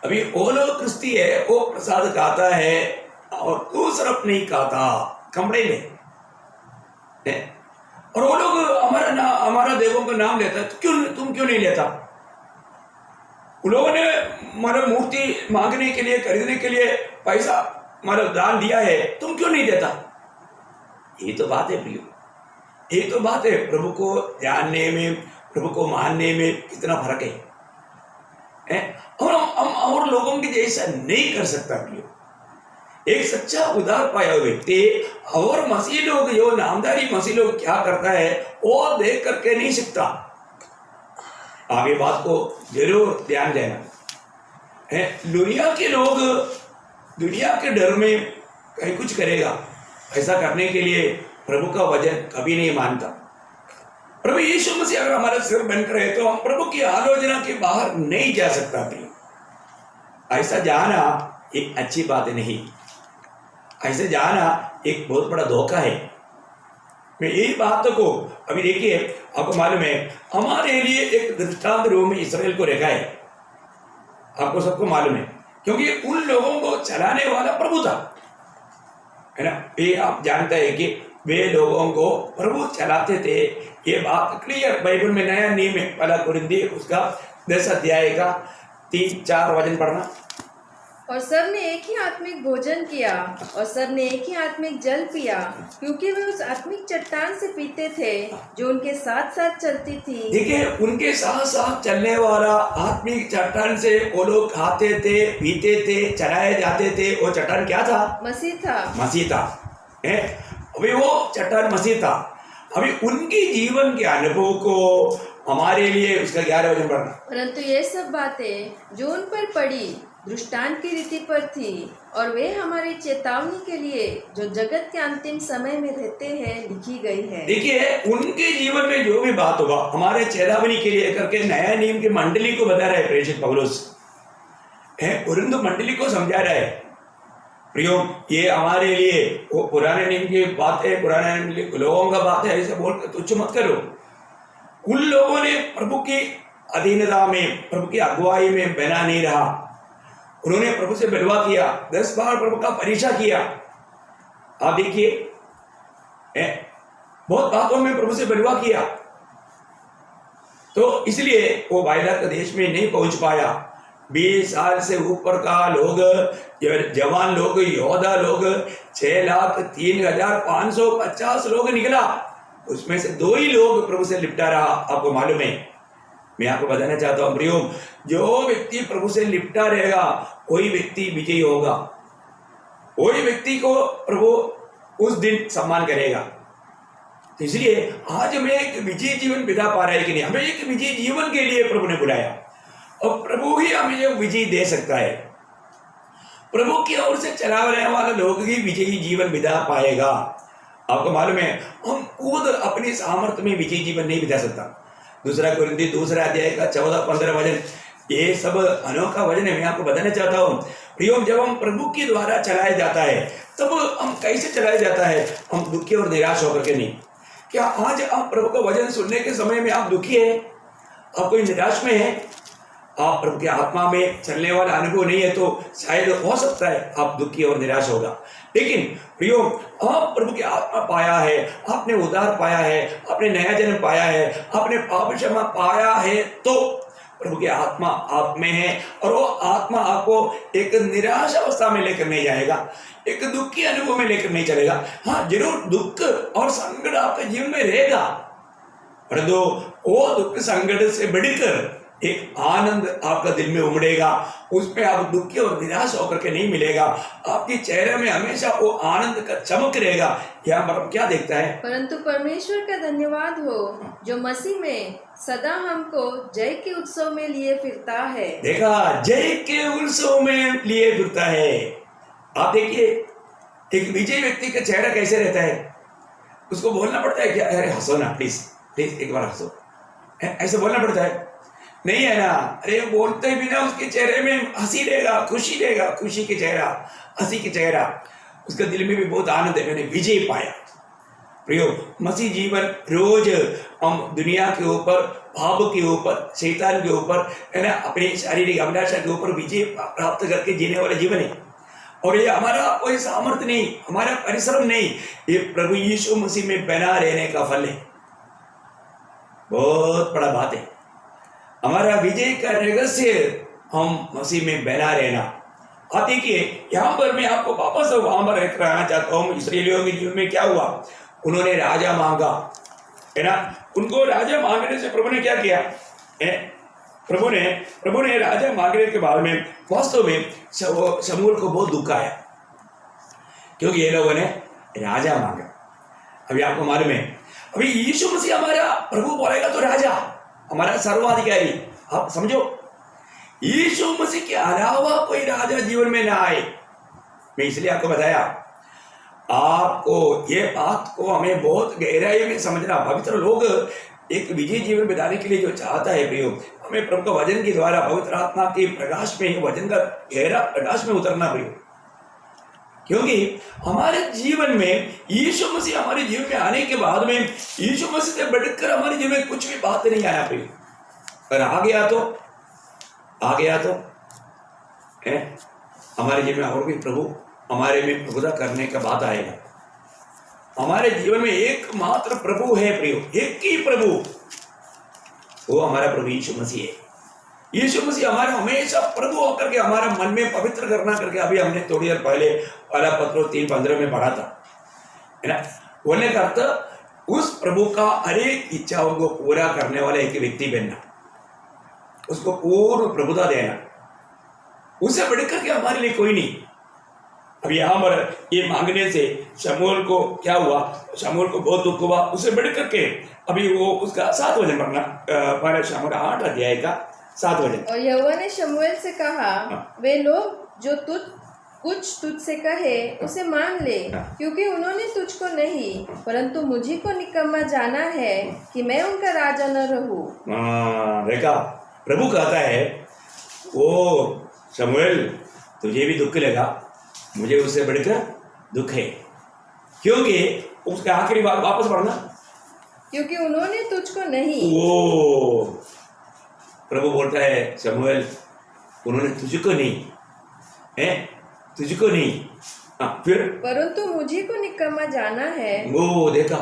अभी वो लोग क्रिस्ती है, वो प्रसाद खाता है और तू सिर्फ नहीं खाता कमरे में है? और वो लोग हमारा देवों का नाम लेता है, तो तुम क्यों नहीं लेता? उन लोगों ने हमारा मूर्ति मांगने के लिए, खरीदने के लिए पैसा हमारा दान दिया है, तुम क्यों नहीं देता? यही तो बात है प्रियो, यही तो बात है। प्रभु को जानने में, प्रभु को मानने में कितना फर्क है? और हम और लोगों के जैसा नहीं कर सकता प्रियो। एक सच्चा उदार पाया हुआ व्यक्ति और मसीह लोग, जो नामधारी मसीह लोग क्या करता है वो देख करके नहीं सीखता। आप ये बात को जरूर ध्यान देना है। दुनिया के लोग दुनिया के डर में कहीं कुछ करेगा, ऐसा करने के लिए प्रभु का वचन कभी नहीं मानता। प्रभु यीशु मसीह अगर हमारा सिर बनकर है तो हम प्रभु की आलोचना के बाहर नहीं जा सकता प्रिय। ऐसा जाना एक अच्छी बात नहीं, ऐसे जाना एक बहुत बड़ा धोखा है। मैं यही बात को अभी देखिए, आपको मालूम है हमारे लिए एक दृष्टांत रूप में इस्राएल को रखा है, आपको सबको मालूम है, क्योंकि उन लोगों को चलाने वाला प्रभु था, है ना। ये आप जानते हैं कि वे लोगों को प्रभु चलाते थे, ये बात क्लियर बाइबल में नया नियम है, पहला कुरिन्थी उसका 10 अध्याय का 3-4 वचन पढ़ना। और सब ने एक ही आत्मिक भोजन किया और सब ने एक ही आत्मिक जल पिया, क्योंकि वे उस आत्मिक चट्टान से पीते थे जो उनके साथ साथ चलती थी। देखिए, उनके साथ साथ चलने वाला आत्मिक चट्टान से वो लोग खाते थे, पीते थे, चलाए जाते थे। वो चट्टान क्या था? मसीह था। मसीह था। अभी वो चट्टान मसीह था। अभी उनकी जीवन के अनुभव को हमारे लिए उसका 11 वचन पढ़ना। परंतु ये सब बातें जो उन पर पड़ी दृष्टांत की रीति पर थी, और वे हमारी चेतावनी के लिए जो जगत के अंतिम समय में रहते हैं लिखी गई है। देखिए, उनके जीवन में जो भी बात होगा हमारे चेतावनी के लिए करके नया नियम की मंडली को बता रहा है प्रेषित पौलुस, कुरिन्थ मंडली को समझा रहा है। प्रियो, ये हमारे लिए वो पुराने नियम की बात है, पुराने लोगों का बात है, ऐसे बोल तुच्छ मत करो। उन लोगों ने प्रभु की अधीनता में, प्रभु की अगुवाई में बना नहीं रहा। उन्होंने प्रभु से बलवा किया, 10 बार प्रभु का परीक्षा किया। आप देखिए, बहुत बातों में प्रभु से बलवा किया, तो इसलिए वो वायदा के देश में नहीं पहुंच पाया। 20 साल से ऊपर का लोग, जवान लोग, योद्धा लोग 6,03,550 लोग निकला, उसमें से 2 ही लोग प्रभु से लिपटा रहा। आपको मालूम है, मैं आपको बताना चाहता हूं प्रियो, जो व्यक्ति प्रभु से लिपटा रहेगा कोई व्यक्ति विजयी होगा, कोई व्यक्ति को प्रभु उस दिन सम्मान करेगा। तो इसलिए आज हमें एक विजयी जीवन बिता पा रहे हैं कि नहीं, हमें एक विजयी जीवन के लिए प्रभु ने बुलाया और प्रभु ही हमें ये विजय दे सकता है। प्रभु की ओर से चलाने वाला लोग ही विजयी जीवन बिता पाएगा। आपको मालूम है, हम खुद अपनी सामर्थ्य में विजयी जीवन नहीं बिता सकता। 2 कुरिन्थी 2 अध्याय का 14-15 वचन, ये सब अनोखा वचन है। मैं आपको बताना चाहता हूँ प्रियो, जब हम प्रभु के द्वारा चलाया जाता है तब हम कैसे चलाया जाता है? हम दुखी और निराश होकर के नहीं। क्या आज आप प्रभु का वचन सुनने के समय में आप दुखी है, आप कोई निराश में है, आप प्रभु की आत्मा में चलने वाला अनुभव नहीं है, तो शायद हो सकता है आप दुखी और निराश होगा। लेकिन प्रियो, आप प्रभु की आत्मा पाया है, आपने उद्धार पाया है, आपने नया जन्म पाया है, आपने पाप क्षमा पाया है, तो प्रभु की आत्मा आप में है और वो आत्मा आपको एक निराश अवस्था में लेकर नहीं जाएगा, एक दुखी अनुभव में लेकर नहीं चलेगा। हाँ, जरूर दुख और संकट आपके जीवन में रहेगा, परंतु वो दुख संकट से बढ़कर एक आनंद आपका दिल में उमड़ेगा, उसमें आप दुखी और निराश होकर के नहीं मिलेगा, आपके चेहरे में हमेशा वो आनंद का चमक रहेगा। यहाँ पर हम क्या देखता है? परंतु परमेश्वर का धन्यवाद हो जो मसीह में सदा हमको जय के उत्सव में लिए फिरता है। देखा, जय के उत्सव में लिए फिरता है। आप देखिए, एक विजयी व्यक्ति का चेहरा कैसे रहता है? उसको बोलना पड़ता है कि अरे हंसो ना, प्लीज प्लीज एक बार हंसो, ऐसे बोलना पड़ता है? नहीं है ना। अरे बोलते भी ना, उसके चेहरे में हंसी रहेगा, खुशी रहेगा, खुशी के चेहरा, हंसी के चेहरा, उसका दिल में भी बहुत आनंद है, मैंने विजय पाया। प्रियो, मसीह जीवन रोज हम दुनिया के ऊपर, पाप के ऊपर, शैतान के ऊपर, है ना, अपनी शारीरिक अभिलाषा के ऊपर विजय प्राप्त करके जीने वाला जीवन है। और ये हमारा कोई सामर्थ्य नहीं, हमारा परिश्रम नहीं, ये प्रभु यीशु मसीह में बना रहने का फल है। बहुत बड़ा बात है। हमारा विजय का रहस्य हम मसीह में बना रहना। आप देखिए, यहाँ पर मैं आपको वापस वहां पर रहना चाहता हूँ। इस्राएलियों के जीवन में क्या हुआ? उन्होंने राजा मांगा, है ना। उनको राजा मांगने से प्रभु ने क्या किया है? प्रभु ने राजा मांगने के बाद में वास्तव में शमूएल को बहुत दुख आया, क्योंकि ये लोगों ने राजा मांगा। अभी आपको मालूम है, अभी यीशु मसीह हमारा प्रभु बोलेगा तो राजा, हमारा सर्वाधिकारी। आप समझो, यीशु मसीह के अलावा कोई राजा जीवन में ना आए। मैं इसलिए आपको बताया, आपको ये बात को हमें बहुत गहराई में समझना। पवित्र लोग एक विजय जीवन बिताने के लिए जो चाहता है प्रियो, हमें प्रभु का वचन के द्वारा पवित्र आत्मा के प्रकाश में, वचन का गहरा प्रकाश में उतरना प्रियो। क्योंकि हमारे जीवन में यीशु मसीह हमारे जीवन में आने के बाद में यीशु मसीह से बढ़कर हमारे जीवन में कुछ भी बात नहीं आया प्रियो। पर आ गया तो है हमारे जीवन में और भी प्रभु हमारे में प्रभुता करने का बात आएगा। हमारे जीवन में एकमात्र प्रभु है प्रियो, एक ही प्रभु, वो हमारा प्रभु यीशु मसीह है। यीशु मसीह हमारा हमेशा प्रभु होकर के हमारा मन में पवित्र करना करके, अभी हमने थोड़ी देर पहले पहला पत्रोस 3:15 में पढ़ा था, है ना। बोलने का अर्थ उस प्रभु का हर एक इच्छाओं को पूरा करने वाला एक व्यक्ति बनना, उसको पूर्ण प्रभुता देना, उससे बढ़कर के हमारे लिए कोई नहीं। अब यहाँ पर ये मांगने से शमूएल को क्या हुआ? शमूएल को बहुत दुख हुआ, उससे बढ़कर के अभी वो उसका 7 वचन पढ़ना, पहले शमूएल 8 अध्याय का 7 वचन। और यहोवा ने शमूएल से कहा, वे लोग जो कुछ तुझसे कहे उसे मान ले, क्योंकि उन्होंने तुझको नहीं परंतु मुझी को निकम्मा जाना है कि मैं उनका राजा न रहूं। देखा, प्रभु कहता है, ओ शमूएल, तुझे भी दुख लगा, मुझे उससे बढ़कर दुख है। क्योंकि उसका आखिरी बात वापस पढ़ना, क्योंकि उन्होंने तुझको नहीं। वो प्रभु बोलता है, शमूएल, उन्होंने तुझको नहीं है, तुझको नहीं। फिर परंतु मुझे को निकम्मा जाना है। वो देखा,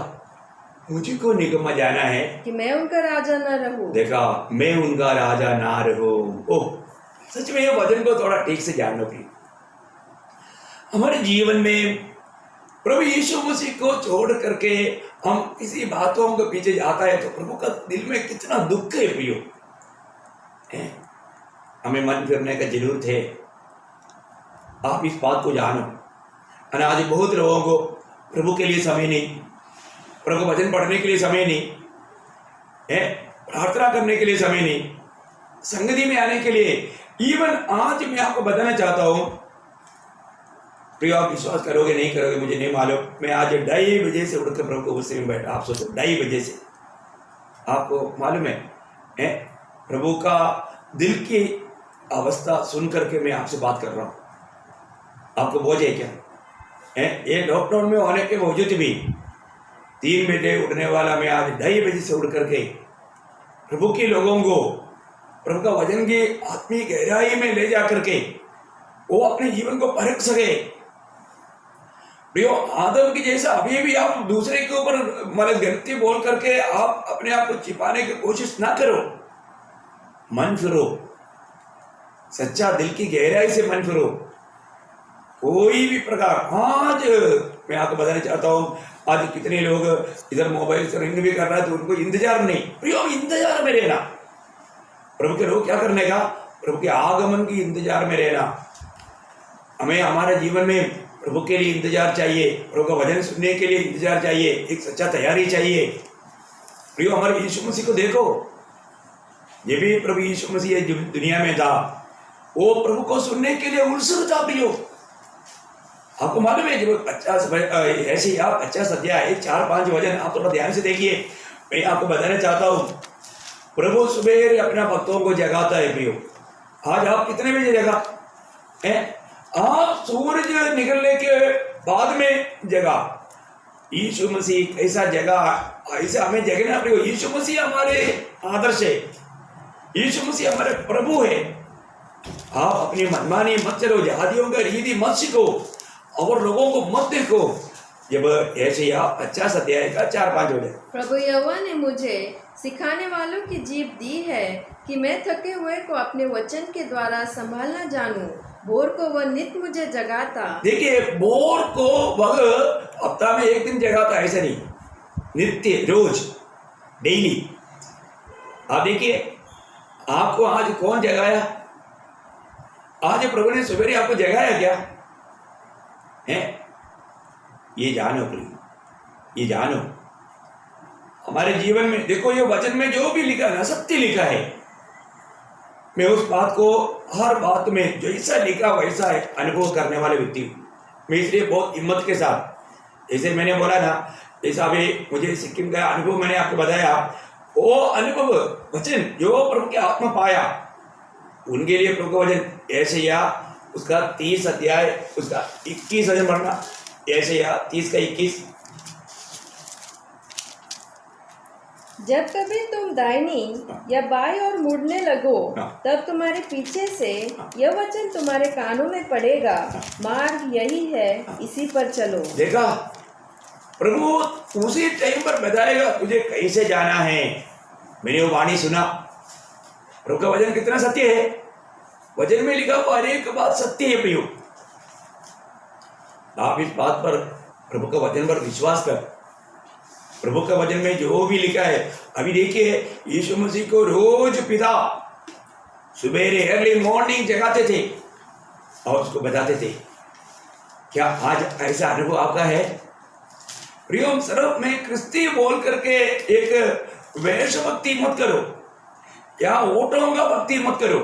मुझे को निकम्मा जाना है कि मैं उनका राजा ना रहूं। देखा, मैं उनका राजा ना रहूं। ओह, सच में ये वचन को थोड़ा ठीक से जानना प्रिय। हमारे जीवन में प्रभु यीशु मसीह को छोड़ करके हम किसी बातों के पीछे जाता है तो प्रभु का दिल में कितना दुख है प्रियो। हमें मन फिरने का जरूरत है। आप इस बात को जानो। आज बहुत लोगों को प्रभु के लिए समय नहीं, प्रभु का वचन पढ़ने के लिए समय नहीं है, प्रार्थना करने के लिए समय नहीं, संगति में आने के लिए। इवन आज मैं आपको बताना चाहता हूं प्रियो, आप विश्वास करोगे नहीं करोगे मुझे नहीं मालूम, मैं आज 2:30 बजे से उठकर प्रभु को गुस्से में बैठा। आप सोचो 2:30 बजे से, आपको मालूम है प्रभु का दिल की अवस्था सुन करके मैं आपसे बात कर रहा हूँ। आपको बोझ है क्या? ये लॉकडाउन में होने के बावजूद भी 3 बजे उठने वाला मैं आज 2:30 बजे से उठ करके प्रभु के लोगों को प्रभु का वचन की आत्मीय गहराई में ले जा करके वो अपने जीवन को परख सके। प्रियो, आदम की जैसा अभी भी आप दूसरे के ऊपर मतलब गलती बोल करके आप अपने आप को छिपाने की कोशिश ना करो। मन फिरो, सच्चा दिल की गहराई से मन फिरो। कोई भी प्रकार, आज मैं आपको बताना चाहता हूँ, आज कितने लोग इधर मोबाइल से रिंग भी कर रहा है तो उनको इंतजार नहीं। प्रियो, इंतजार में रहना प्रभु के लोग क्या करने का, प्रभु के आगमन की इंतजार में रहना। हमें हमारे जीवन में प्रभु के लिए इंतजार चाहिए, प्रभु का वचन सुनने के लिए इंतजार चाहिए, एक सच्चा तैयारी चाहिए। प्रियो, हमारे यीशु मसीह को देखो, ये भी प्रभु यीशु मसीह दुनिया में था, वो प्रभु को सुनने के लिए उत्सुक था। प्रियो, आपको मालूम है जब 50 ऐसे आप 50 अध्याय 4-5 वचन आप थोड़ा ध्यान से देखिए। मैं आपको बताना चाहता हूँ, प्रभु सुबेरे अपना भक्तों को जगाता है। प्रियो, आज आप कितने बजे जगा है? आप सूरज निकलने के बाद में जगा। यीशु मसीह कैसा जगा, ऐसा हमें जगना। प्रियो, यीशु मसीह हमारे आदर्श है, यीशु मसीह हमारे प्रभु है। आप अपनी मनमानी मत चलो, जातियों का रीति मत सीखो और लोगों को मत देखो। जब ऐसे आप 50 अध्याय का 4-5 हो जाए। प्रभु यहोवा ने मुझे सिखाने वालों की जीभ दी है कि मैं थके हुए को अपने वचन के द्वारा संभालना जानूं। भोर को वह नित मुझे जगाता। देखिए, भोर को वह हफ्ता में एक दिन जगाता, ऐसा नहीं, नित्य, रोज, डेली। आप देखिए, आपको आज कौन जगाया? आज प्रभु ने सवेरे आपको जगाया क्या है? ये जानो प्रिय, ये जानो। हमारे जीवन में देखो, ये वचन में जो भी लिखा है ना, सत्य लिखा है। मैं उस बात को, हर बात में जैसा लिखा वैसा है अनुभव करने वाले व्यक्ति हूँ मैं। इसलिए बहुत हिम्मत के साथ, जैसे मैंने बोला ना, जैसा अभी मुझे सिक्किम का अनुभव मैंने आपको बताया, वो अनुभव वचन जो प्रभु के आत्मा पाया, उनके लिए प्रभु का वचन ऐसे या उसका 30 अध्याय उसका 21 वचन पढ़ना, ऐसे या 30 का 21। जब कभी तुम दाहिनी या बाई ओर मुड़ने लगो, तब तुम्हारे पीछे से यह वचन तुम्हारे कानों में पड़ेगा, मार्ग यही है, इसी पर चलो। देखा, प्रभु उसी टाइम पर बताएगा तुझे कैसे जाना है। मैंने वो वाणी सुना, प्रभु का वचन कितना सत्य है। वचन में लिखा हुआ हर एक बात सत्य है। प्रियो, आप इस बात पर, प्रभु का वचन पर विश्वास कर। प्रभु का वचन में जो भी लिखा है, अभी देखिए, यीशु मसीह को रोज पिता सुबेरे अर्ली मॉर्निंग जगाते थे और उसको बताते थे। क्या आज ऐसा अनुभव आपका है? प्रियो, सिर्फ मैं क्रिस्ती बोल करके एक वैश भक्ति मत करो या ओटों का भक्ति मत करो।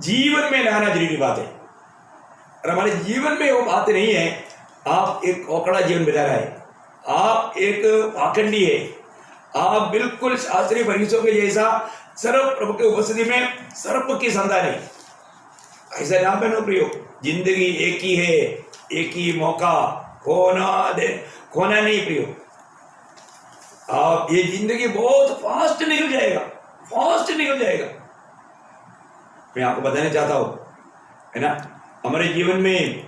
जीवन में लाना जरूरी बात है। और हमारे जीवन में वो बात नहीं है, आप एक खोखला जीवन बिता रहे हैं, आप एक पाखंडी है, आप बिल्कुल शास्त्रीय फरीसियों के जैसा सर्व प्रभु के उपस्थिति में सर्प की संतान है। ऐसा ना बनो प्रियो। जिंदगी एक ही है, एक ही मौका, खोना नहीं प्रियो। आप ये जिंदगी बहुत फास्ट निकल जाएगा, फास्ट निकल जाएगा। मैं आपको बताना चाहता हूँ, है ना, हमारे जीवन में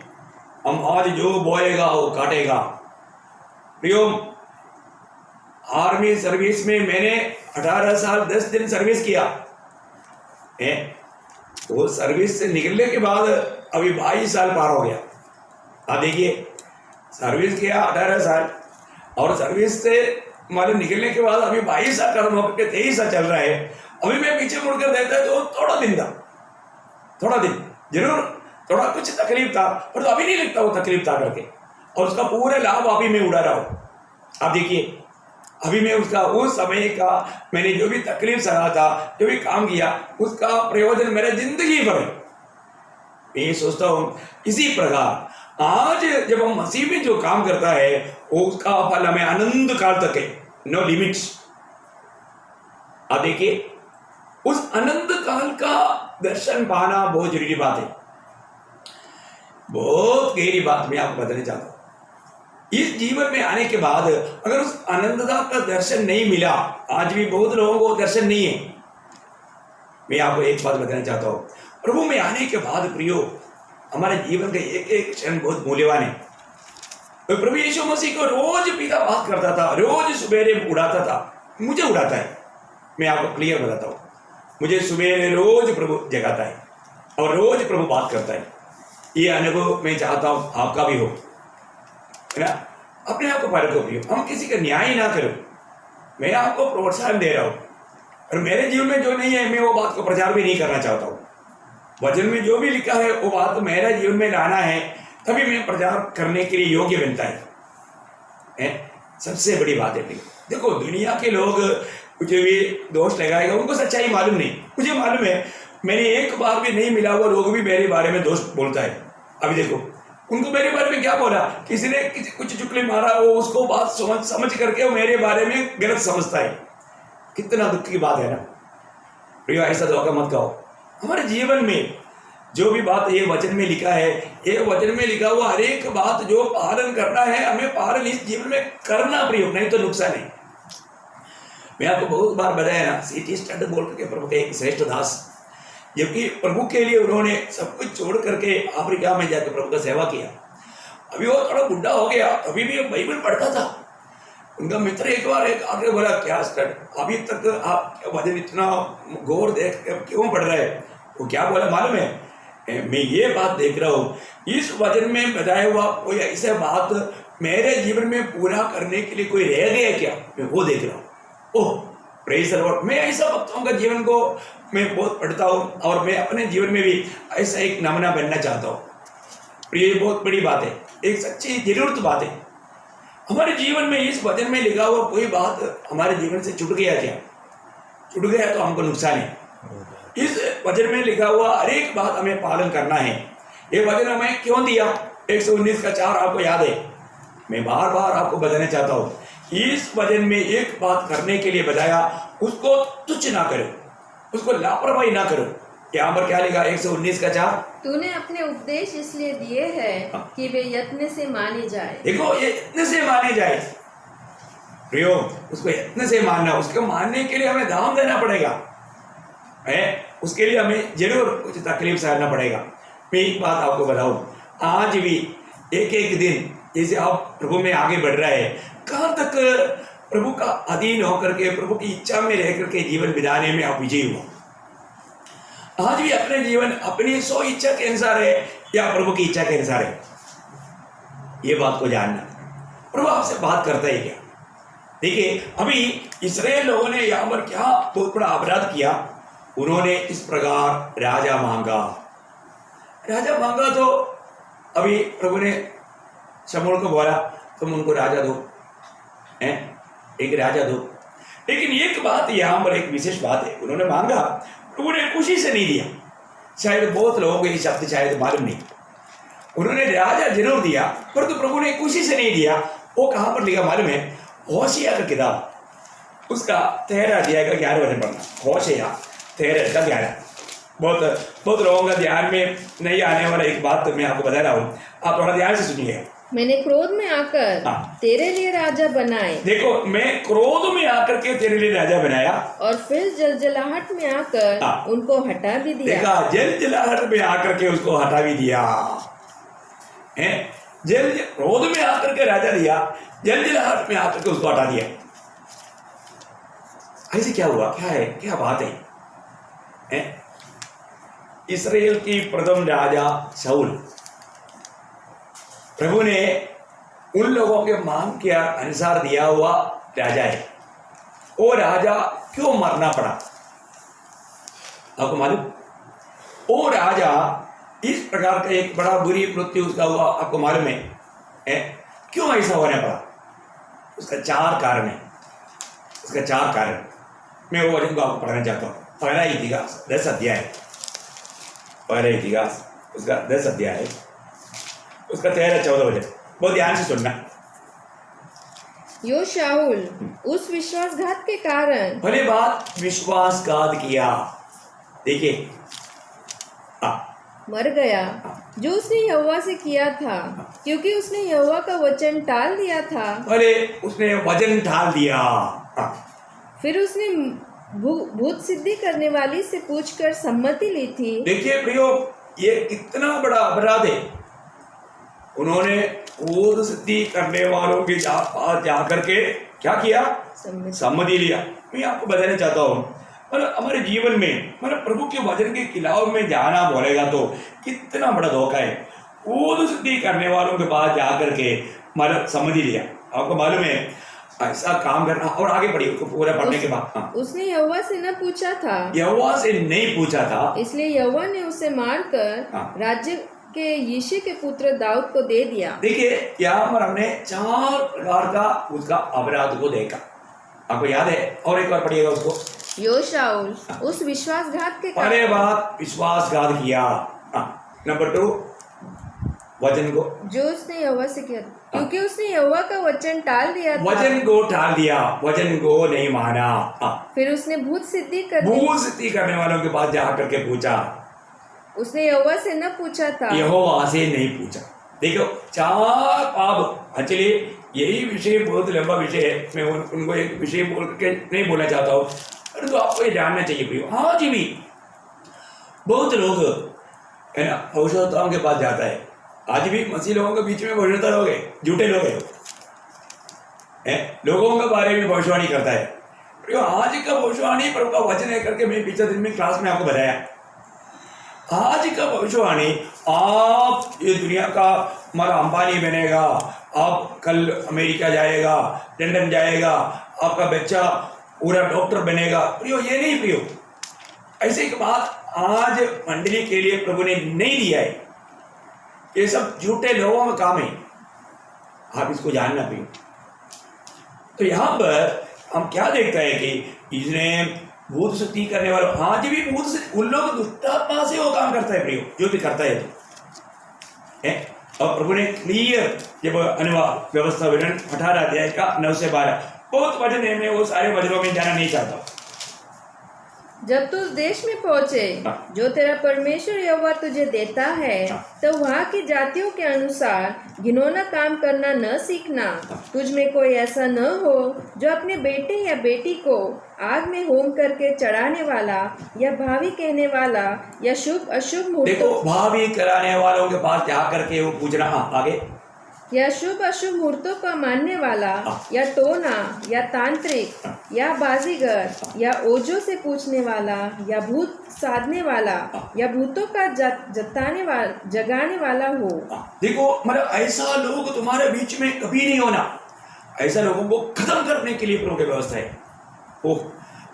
हम आज जो बोएगा वो काटेगा। प्रियो, आर्मी सर्विस में मैंने 18 साल 10 दिन सर्विस किया है। वो सर्विस से निकलने के बाद अभी 22 साल पार हो गया। आप देखिए, सर्विस किया 18 साल और सर्विस से हमारे निकलने के बाद अभी 22 साल खत्म होकर के 23 साल चल रहा है। अभी मैं पीछे मुड़कर देखता तो थोड़ा दिन था, थोड़ा दिन जरूर, थोड़ा कुछ तकलीफ था, पर तो अभी नहीं लगता वो तकलीफ था करके, और उसका पूरा लाभ अभी मैं उड़ा रहा हूँ। आप देखिए, अभी मैं उसका, उस समय का मैंने जो भी तकलीफ सहा था, जो भी काम किया, उसका प्रयोजन मेरा जिंदगी भर है। मैं ये सोचता हूँ, इसी प्रकार आज जब हम मसीह में जो काम करता है, वो उसका फल हमें अनंत काल तक है, नो लिमिट्स। आप देखिए, उस अनंत काल का दर्शन पाना बहुत जरूरी बात है, बहुत गहरी बात मैं आपको बताना चाहता हूँ। इस जीवन में आने के बाद अगर उस आनंदता का दर्शन नहीं मिला, आज भी बहुत लोगों को दर्शन नहीं है। मैं आपको एक बात बताना चाहता हूँ, प्रभु में आने के बाद प्रियो, हमारे जीवन का एक एक क्षण बहुत मूल्यवान है। तो प्रभु यीशु मसीह को रोज पिता बात करता था, रोज सवेरे उड़ाता था, मुझे उड़ाता है। मैं आपको क्लियर बताता हूँ, मुझे सवेरे रोज प्रभु जगाता है और रोज प्रभु बात करता है। ये अनुभव मैं चाहता हूँ आपका भी हो, है ना। अपने आप को परखो प्रियो, हम किसी का न्याय ना करो। मैं आपको प्रोत्साहन दे रहा हूँ, और मेरे जीवन में जो नहीं है मैं वो बात को प्रचार भी नहीं करना चाहता हूँ। वचन में जो भी लिखा है वो बात मेरा जीवन में लाना है, तभी मैं प्रचार करने के लिए योग्य बनता है। सबसे बड़ी बात है भाई, देखो दुनिया के लोग मुझे भी दोष लगाएगा, उनको सच्चाई मालूम नहीं। मुझे मालूम है, मैंने एक बार भी नहीं मिला हुआ लोग भी मेरे बारे में दोष बोलता है। अभी देखो उनको मेरे बारे में क्या बोला, किसी ने कुछ चुगली मारा, वो उसको बात समझ करके वो मेरे बारे में गलत समझता है। कितना दुख की बात है ना प्रियो, ऐसा धोखा मत खाओ। हमारे जीवन में जो भी बात ये वचन में लिखा है, ये वचन में लिखा हुआ हर एक बात जो पालन करना है, हमें पालन इस जीवन में करना प्रियो, नहीं तो नुकसान है। मैं आपको बहुत बार बताया ना, सीटी स्टड बोल करके प्रभु के एक श्रेष्ठ दास, जबकि प्रभु के लिए उन्होंने सब कुछ छोड़ करके अफ्रीका में जाकर प्रभु का सेवा किया। अभी वो थोड़ा बुढ़ा हो गया, अभी भी बाइबल पढ़ता था। उनका मित्र एक बार आगे बोला, क्या स्टड, अभी तक आप वचन इतना गौर देख क्यों पढ़ रहे हैं? वो क्या बोला मालूम है, मैं ये बात देख रहा हूँ, इस वचन में बताया हुआ कोई ऐसा बात मेरे जीवन में पूरा करने के लिए कोई रह गया क्या, मैं वो देख रहा हूँ। ओह प्रेज़ द लॉर्ड। मैं ऐसा भक्तों का जीवन को मैं बहुत पढ़ता हूँ और मैं अपने जीवन में भी ऐसा एक नमूना बनना चाहता हूँ। प्रिय, बहुत बड़ी बात है, एक सच्ची जरूरत बात है। हमारे जीवन में इस वचन में लिखा हुआ कोई बात हमारे जीवन से छूट गया क्या? छूट गया तो हमको नुकसान है। इस वचन में लिखा हुआ हर एक बात हमें पालन करना है। ये वचन हमें क्यों दिया? 119 का 4 आपको याद है? मैं बार बार आपको बताना चाहता हूँ, इस वचन में एक बात करने के लिए बताया, उसको तुच्छ ना करो, उसको लापरवाही ना करो। यहाँ पर क्या लिखा? 119 का 4, तूने अपने उपदेश इसलिए दिए हैं कि वे यत्न से माने जाए। देखो ये यत्न से माने जाए प्रियो, उसको यत्न से मानना, उसको मानने के लिए हमें दाम देना पड़ेगा है, उसके लिए हमें जरूर कुछ तकलीफ सहना पड़ेगा। मैं एक बात आपको बताऊं, आज भी एक एक दिन जैसे आप प्रभु में आगे बढ़ रहे हैं, कहाँ तक प्रभु का अधीन होकर के प्रभु की इच्छा में रह करके जीवन बिताने में आप विजयी हुआ। आज भी अपने जीवन अपनी सो इच्छा के अनुसार है या प्रभु की इच्छा के अनुसार है, ये बात को जानना। प्रभु आपसे बात करता है क्या? देखिए अभी इस्राएल लोगों ने यहाँ पर क्या बहुत बड़ा अपराध किया, उन्होंने इस प्रकार राजा मांगा। राजा मांगा तो अभी प्रभु ने शमूएल को बोला, तुम उनको राजा दो, एक राजा दो। लेकिन एक बात यहाँ पर एक विशेष बात है, उन्होंने मांगा, प्रभु ने खुशी से नहीं दिया। शायद बहुत लोगों को ये शब्द शायद मालूम नहीं, उन्होंने राजा जरूर दिया परंतु प्रभु ने खुशी से नहीं दिया। वो कहाँ पर लिखा मालूम है? होशिया का किताब, उसका 13 अध्याय का 11 वचन पढ़ना। होशिया 13 का 11। बहुत लोगों का ध्यान में नहीं आने वाला एक बात मैं आपको बता रहा हूँ, आप थोड़ा ध्यान से सुनिएगा। मैंने क्रोध में आकर तेरे लिए राजा बनाए। देखो, मैं क्रोध में आकर के तेरे लिए राजा बनाया और फिर जलजलाहट में आकर उनको हटा भी दिया। देखा, जलजलाहट में आकर के उसको हटा भी दिया है। क्रोध में आकर के राजा दिया, जलजलाहट में आकर के उसको हटा दिया। ऐसे क्या हुआ? क्या है, क्या बात है? इस्राएल की प्रथम राजा शाऊल, प्रभु ने उन लोगों के मांग के अनुसार दिया हुआ राजा है। वो राजा क्यों मरना पड़ा आपको मालूम? वो राजा इस प्रकार का एक बड़ा बुरी मृत्यु उसका हुआ, आपको मालूम है? क्यों ऐसा होने पड़ा? उसका 4 कारण है। उसका 4 कारण मैं वो वचन को आपको पढ़ना चाहता हूँ। पहला इतिहास 10 अध्याय, पहला इतिहास उसका 10 अध्याय, उसका 13-14 वचन, बहुत ध्यान से सुनना। यो शाऊल उस विश्वासघात के कारण, भले बात विश्वासघात किया, देखिए मर गया जो उसने यहोवा से किया था, क्योंकि उसने यहोवा का वचन टाल दिया था। भले उसने वचन टाल दिया। फिर उसने भूत सिद्धि करने वाली से पूछकर सम्मति ली थी। देखिए प्रियो, ये कितना बड़ा अपराध है। उन्होंने भूत सिद्धि करने वालों के पास जाकर के क्या किया? सम्मति लिया। मैं आपको बताना चाहता हूँ, मतलब हमारे जीवन में मतलब प्रभु के वचन के खिलाफ में जाना बोलेगा तो कितना बड़ा धोखा है। भूत सिद्धि करने वालों के पास जाकर के मतलब सम्मति लिया। आपको मालूम है, ऐसा काम करना। और आगे बढ़िए उसको पूरा पढ़ने के बाद। हाँ। उसने यहोवा से न पूछा था, यहोवा से नहीं पूछा था, इसलिए यहोवा ने उसे मारकर हाँ। राज्य के यिशै के पुत्र दाऊद को दे दिया। देखिए यहाँ पर हमने 4 प्रकार का उसका अपराध को देखा, आपको याद है? और एक बार पढ़िएगा उसको। यो शाऊल उस विश्वासघात के पहले बात विश्वासघात किया। नंबर 2 वचन को, जो उसने यहोवा से किया, क्योंकि उसने यहोवा का वचन टाल दिया था। वचन को टाल दिया, वचन को नहीं माना। फिर उसने भूत सिद्धि कर दी। भूत सिद्धि करने वालों के पास जा करके पूछा, उसने यहोवा से न पूछा था, यहोवा से नहीं पूछा। देखो 4 पाप। चलिए यही विषय बहुत लंबा विषय है, मैं उनको एक विषय बोल के नहीं बोलना चाहता हूँ, परंतु आपको ये जानना चाहिए प्रियो। आज भी बहुत लोग है ना भविष्यवक्ताओं के पास जाता है। आज भी मसीह लोगों के बीच में भविष्यवक्ता लोग हैं, झूठे लोग हैं, लोगों के बारे में भविष्यवाणी करता है। प्रियो आज का भविष्यवाणी प्रभु का वचन है करके मैं पिछले दिन में क्लास में आपको बताया। आज का भविष्यवाणी, आप ये दुनिया का हमारा अंबानी बनेगा, आप कल अमेरिका जाएगा, लंदन जाएगा, आपका बच्चा पूरा डॉक्टर बनेगा, प्रियो ये नहीं प्रियो। ऐसे एक बात आज मंडली के लिए प्रभु ने नहीं दिया है। ये सब झूठे लोगों का काम है, आप इसको जानना प्रियो। तो यहाँ पर हम क्या देखते हैं कि इसने भूत शक्ति करने वालों, आज भी भूत से उन लोग दुष्टात्मा से वो काम करता है प्रियो, जो भी करता है तो। और प्रभु ने क्लियर जब अनुवाद व्यवस्था विवरण 18 अध्याय का 9 से 12 बहुत वचन है, मैं वो सारे वचनों में जाना नहीं चाहता। जब तू उस देश में पहुंचे जो तेरा परमेश्वर यहोवा तुझे देता है, तो वहाँ की जातियों के अनुसार घिनौना काम करना न सीखना। तुझ में कोई ऐसा न हो जो अपने बेटे या बेटी को आग में होम करके चढ़ाने वाला, या भावी कहने वाला, या शुभ अशुभ मुहूर्तों, देखो भावी कराने वालों के पास जा करके वो पूछना। आगे, या शुभ अशुभ मुहूर्तों का मानने वाला, या टोना, या तांत्रिक, या बाजीगर, या ओजो से पूछने वाला, या भूत साधने वाला, या भूतों का जगाने वाला हो। देखो मतलब ऐसा लोग तुम्हारे बीच में कभी नहीं होना। ऐसा लोगों को खत्म करने के लिए प्रभु की व्यवस्था है। वो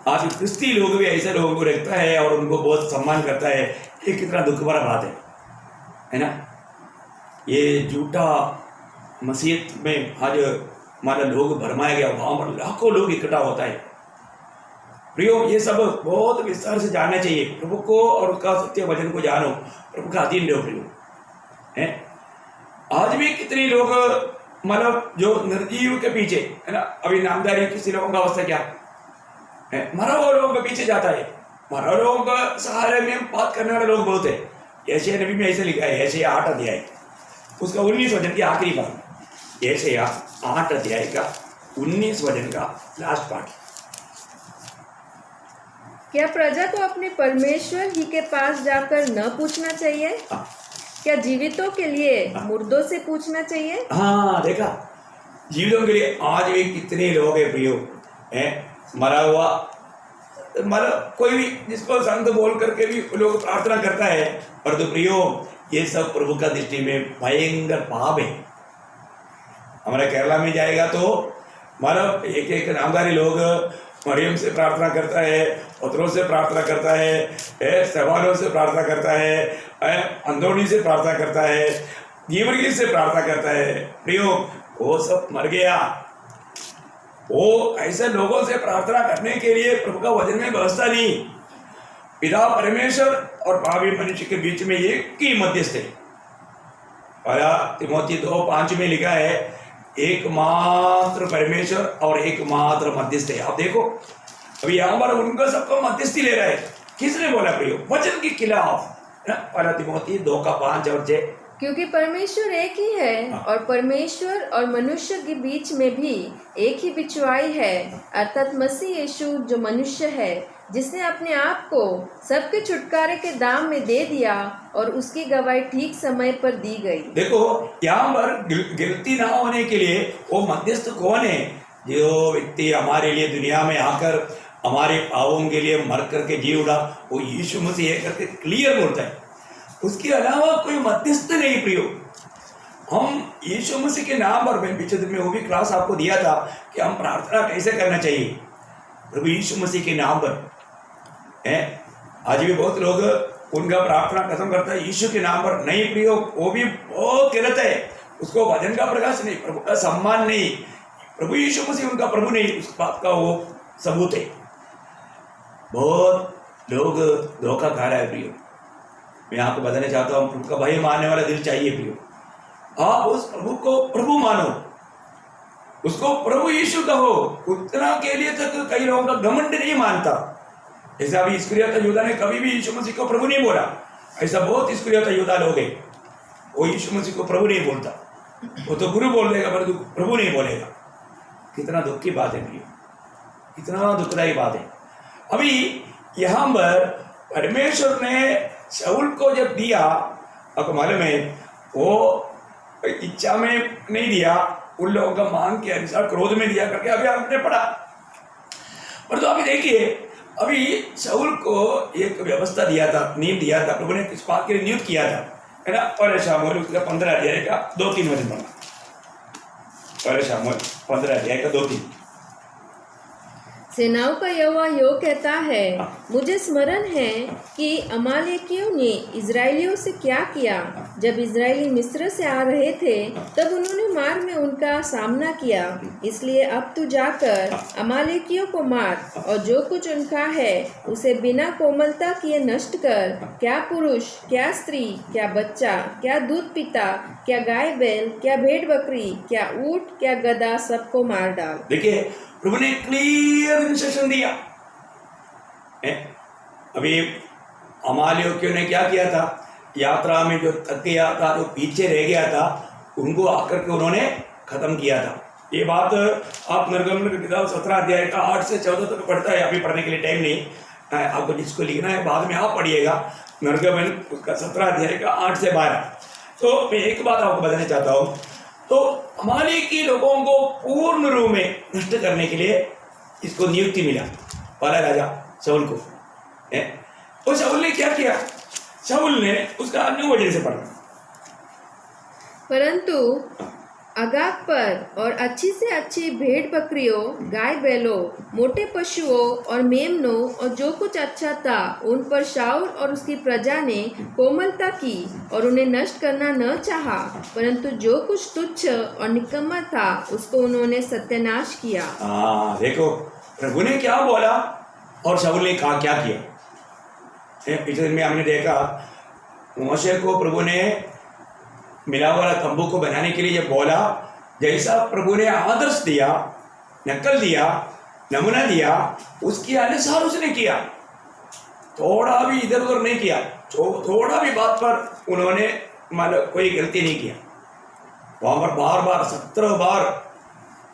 आज क्रिस्ती लोग भी ऐसे लोगों को रखता है और उनको बहुत सम्मान करता है। ये कितना दुख भरा बात है ना? ये झूठा मसीहत में आज हमारा लोग भरमाया गया, वहाँ पर लाखों लोग इकट्ठा होता है। प्रियो ये सब बहुत विस्तार से जानना चाहिए। प्रभु को और उसका सत्य वचन को जानो, प्रभु का अधीन रहो प्रियो। है आज भी कितने लोग मतलब जो निर्जीव के पीछे है ना, अभी नामधारी किसी लोगों का अवस्था क्या है, मरा हुआ लोगों के पीछे जाता है। मरा लोगों का सहारे में बात करने वाले लोग बहुत है। यशायाह नबी में ऐसे लिखा है, यशायाह 8 अध्याय उसका 19 वचन की आखिरी बात, यशायाह 8 अध्याय का 19 वचन का लास्ट पार्ट। क्या प्रजा को अपने परमेश्वर ही के पास जाकर न पूछना चाहिए? क्या जीवितों के लिए मुर्दों से पूछना चाहिए? हाँ देखा, जीवितों के लिए आज भी कितने लोग हैं प्रियो, है मरा हुआ मतलब कोई भी जिसको संत बोल करके भी लोग प्रार्थना करता है, पर तो प्रियो ये सब प्रभु का दृष्टि में भयंकर पाप है। हमारे केरला में जाएगा तो मतलब एक एक नामधारी लोग मरियम से प्रार्थना करता है, पत्रों से प्रार्थना करता है, सवालों से प्रार्थना करता है, अंदोनी से प्रार्थना करता है, जीवगी से प्रार्थना करता है। प्रियो वो सब मर गया। वो ऐसे लोगों से प्रार्थना करने के लिए प्रभु का वचन में व्यवस्था नहीं। पिता परमेश्वर और पापी मनुष्य के बीच में एक ही मध्यस्थ है। पहला तिमोथी 2:5 में लिखा है, एकमात्र परमेश्वर और एकमात्र मध्यस्थ है। आप देखो अभी यहाँ पर उनका सबका मध्यस्थी ले रहा है। किसने बोला प्रियो? वचन के खिलाफ। पहला तिमोथी 2:5 और 6। क्योंकि परमेश्वर एक ही है और परमेश्वर और मनुष्य के बीच में भी एक ही बिचवाई है, अर्थात मसीह यीशु जो मनुष्य है, जिसने अपने आप को सबके छुटकारे के दाम में दे दिया और उसकी गवाही ठीक समय पर दी गई। देखो यहाँ पर गिनती ना होने के लिए वो मध्यस्थ कौन है? जो व्यक्ति हमारे लिए दुनिया में आकर हमारे पापों के लिए मर करके जी उड़ा, वो यीशु मसीह है करके क्लियर बोलता है। उसके अलावा कोई मध्यस्थ नहीं प्रियो। हम यीशु मसीह के नाम पर, मैं पिछले दिन में वो भी क्लास आपको दिया था कि हम प्रार्थना कैसे करना चाहिए प्रभु यीशु मसीह के नाम पर है। आज भी बहुत लोग उनका प्रार्थना खत्म करता है यीशु के नाम पर। नहीं प्रियो, वो भी बहुत गलत है। उसको भजन का प्रकाश नहीं, प्रभु का सम्मान नहीं, प्रभु यीशु मसीह उनका प्रभु नहीं, उस बात का वो सबूत है। बहुत लोग धोखा खा रहा है प्रियो। मैं आपको बताना चाहता हूँ, प्रभु का भय मानने वाला दिल चाहिए प्रियो। आप उस प्रभु को प्रभु मानो, उसको प्रभु यीशु कहो। उतना के लिए तक कई लोगों का घमंड नहीं मानता। ऐसा अभी इस्करियोता यूदा ने कभी भी यीशु मसीह को प्रभु नहीं बोला। ऐसा बहुत इस्करियोता यूदा लोग हैं, वो यीशु मसीह को प्रभु नहीं बोलता। वो तो गुरु बोल देगा पर प्रभु नहीं बोलेगा। कितना दुख की बात है प्रिय, कितना दुखदायी बात है। अभी यहाँ पर परमेश्वर ने शाऊल को जब दिया, आपको मालूम है वो इच्छा में नहीं दिया, उन लोगों का मांग के अनुसार क्रोध में दिया करके अभी आपने पढ़ा। पर तो अभी देखिए, अभी शाऊल को एक व्यवस्था दिया था, नियम दिया था, प्रभु ने किस बात के लिए नियुक्त किया था, है ना। और शामूएल उसका 15 अध्याय का 2-3 वचन पढ़ा। और शामूएल 15 अध्याय का 2-3। सेनाओं का यहोवा यो कहता है, मुझे स्मरण है कि अमालेकियों ने इजराइलियों से क्या किया। जब इजराइली मिस्र से आ रहे थे तब उन्होंने मार्ग में उनका सामना किया। इसलिए अब तू जाकर अमालेकियों को मार और जो कुछ उनका है उसे बिना कोमलता किए नष्ट कर। क्या पुरुष, क्या स्त्री, क्या बच्चा, क्या दूध पीता, क्या गाय बैल, क्या भेड़ बकरी, क्या ऊँट, क्या गधा, सबको मार डाल। देखिए प्रभु ने क्लियर इंस्ट्रक्शन दिया। अभी अमालेकियों ने क्या किया था, यात्रा में जो थक गया था, जो पीछे रह गया था, उनको आकर के उन्होंने खत्म किया था। ये बात आप निर्गमन की किताब 17 अध्याय का 8 से 14 तक पढ़ता है। अभी पढ़ने के लिए टाइम नहीं, आपको जिसको लिखना है बाद में आप पढ़िएगा। निर्गमन उसका 17 अध्याय का 8 से 12। तो मैं एक बात आपको बताना चाहता हूँ, तो अमालेकी लोगों को पूर्ण रूप में नष्ट करने के लिए इसको नियुक्ति मिला पहला राजा शाऊल को। तो शाऊल ने क्या किया, शाऊल ने उसका अन्य वजह से पढ़ा। परंतु अगाग पर और अच्छी से अच्छी भेड़ बकरियों, गाय बैलों, मोटे पशुओं और मेमनों और जो कुछ अच्छा था उन पर शाऊल और उसकी प्रजा ने कोमलता की और उन्हें नष्ट करना न चाहा। परंतु जो कुछ तुच्छ और निकम्मा था उसको उन्होंने सत्यानाश किया। देखो प्रभु ने क्या बोला और शाऊल ने कहा क्या किया। पिछले दिन में हमने देखा मोशे को प्रभु ने मिला वाला तंबू को बनाने के लिए जब बोला, जैसा प्रभु ने आदर्श दिया, नकल दिया, नमूना दिया, उसके अनुसार उसने किया। थोड़ा भी इधर उधर नहीं किया, थोड़ा भी बात पर उन्होंने मतलब कोई गलती नहीं किया। वहां पर बार बार 17 बार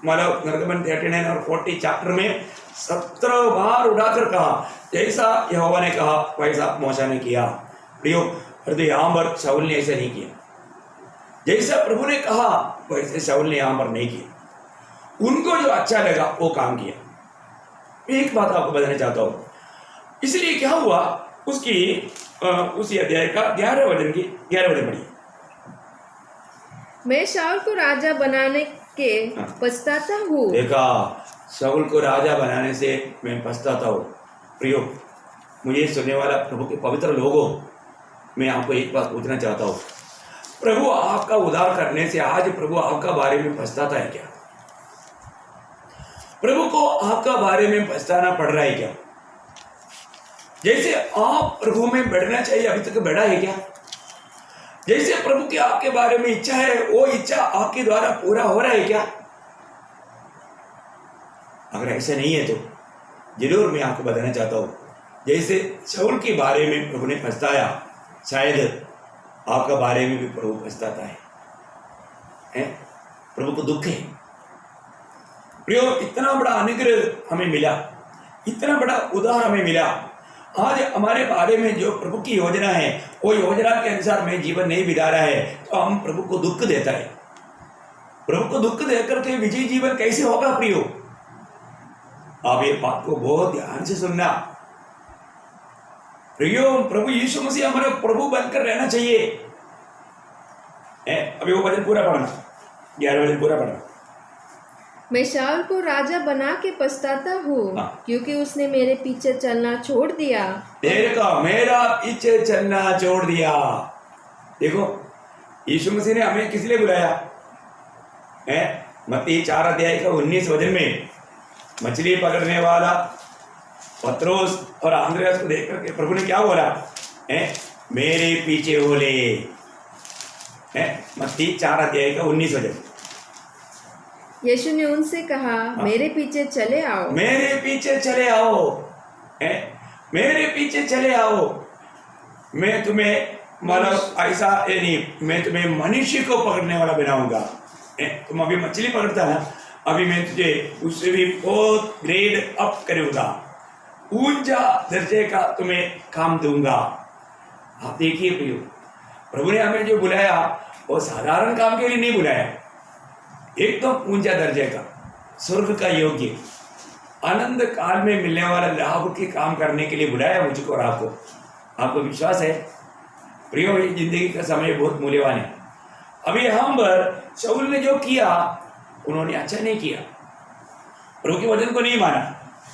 मतलब निर्गमन 39 और 40 चैप्टर में 17 बार उड़ाकर कहा, जैसा यहोवा ने कहा वैसा मूसा ने किया। प्रियो, परंतु यहाँ पर शाऊल ने ऐसा नहीं किया। जैसा प्रभु ने कहा वैसे शाऊल ने यहाँ पर नहीं किया। उनको जो अच्छा लगा वो काम किया। मैं एक बात आपको बताना चाहता हूँ, इसलिए क्या हुआ, उसकी उसी अध्याय का 11 वचन पढ़िए। मैं शाऊल को राजा बनाने के पछताता हूँ। देखा, शाऊल को राजा बनाने से मैं पछताता हूँ। प्रियो, मुझे सुनने वाला प्रभु के पवित्र लोगों, मैं आपको एक बात पूछना चाहता हूँ, प्रभु आपका उद्धार करने से आज प्रभु आपका बारे में पछताता है क्या? प्रभु को आपका बारे में पछताना पड़ रहा है क्या? जैसे आप प्रभु में बढ़ना चाहिए अभी तक बढ़ा है क्या? जैसे प्रभु की आपके बारे में इच्छा है वो इच्छा आपके द्वारा पूरा हो रहा है क्या? अगर ऐसा नहीं है तो जरूर मैं आपको बताना चाहता हूं, जैसे शाऊल के बारे में प्रभु ने पछताया, शायद आपका बारे में भी प्रभु पछताता है? प्रभु को दुख है। प्रियो, इतना बड़ा अनुग्रह हमें मिला, इतना बड़ा उद्धार हमें मिला। आज हमारे बारे में जो प्रभु की योजना है वो योजना के अनुसार में जीवन नहीं बिता रहा है तो हम प्रभु को दुख देता है। प्रभु को दुख देकर के विजयी जीवन कैसे होगा? प्रियो, आप ये बात को बहुत ध्यान से सुनना। प्रियो, प्रभु यीशु मसीह हमारा प्रभु बनकर रहना चाहिए। अभी वो वचन पूरा पढ़ना, 11 वचन पूरा पढ़ना। मैं शाऊल को राजा बना के पछताता हूँ, क्योंकि उसने मेरे पीछे चलना छोड़ दिया। देखो, मेरा पीछे चलना छोड़ दिया। देखो, यीशु मसीह ने हमें किस लिए बुलाया है? मत्ती 4 अध्याय का 19 वचन में मछली पकड़ने वाला पत्रोस और आंद्रियास को देख करके प्रभु ने क्या बोला है? मेरे पीछे हो ले। मत्ती 4 अध्याय का 19 वचन। यीशु ने उनसे कहा, मेरे पीछे चले आओ। मेरे पीछे चले आओ, मेरे पीछे चले आओ। मैं तुम्हें मतलब ऐसा नहीं, मैं तुम्हें मनुष्य को पकड़ने वाला बनाऊंगा। तुम अभी मछली पकड़ता ना, अभी मैं तुझे उससे भी बहुत ग्रेड अप करूंगा, ऊंचा दर्जे का तुम्हें काम दूंगा। आप देखिए प्रियो, प्रभु ने हमें जो बुलाया वो साधारण काम के लिए नहीं बुलाया, एकदम ऊंचा दर्जे का, स्वर्ग का योग्य, आनंद काल में मिलने वाला लाभ के काम करने के लिए बुलाया मुझको और आपको। आपको विश्वास है प्रियो, ये जिंदगी का समय बहुत मूल्यवान है। अभी हम पर शाऊल ने जो किया, उन्होंने अच्छा नहीं किया, प्रभु के वचन को नहीं माना।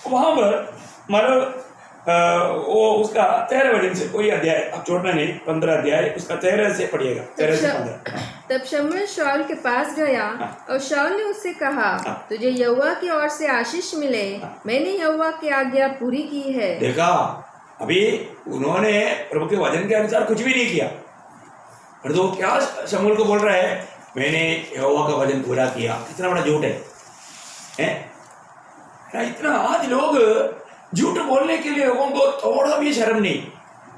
वहां पर मानो वो उसका 13 वचन से कोई अध्याय अब छोड़ना नहीं, 15 अध्याय उसका 13 से पढ़िएगा, 13 से 15। तब शमूएल शाऊल के पास गया और शाऊल ने उससे कहा, तुझे यहोवा की ओर से आशीष मिले, मैंने यहोवा की आज्ञा पूरी की है। देखा, अभी उन्होंने प्रभु के वचन के अनुसार कुछ भी नहीं किया, और तो क्या शमूएल को बोल रहा है, मैंने यहोवा का वचन पूरा किया। कितना बड़ा झूठ है? इतना आज लोग झूठ बोलने के लिए लोगों को थोड़ा भी शर्म नहीं,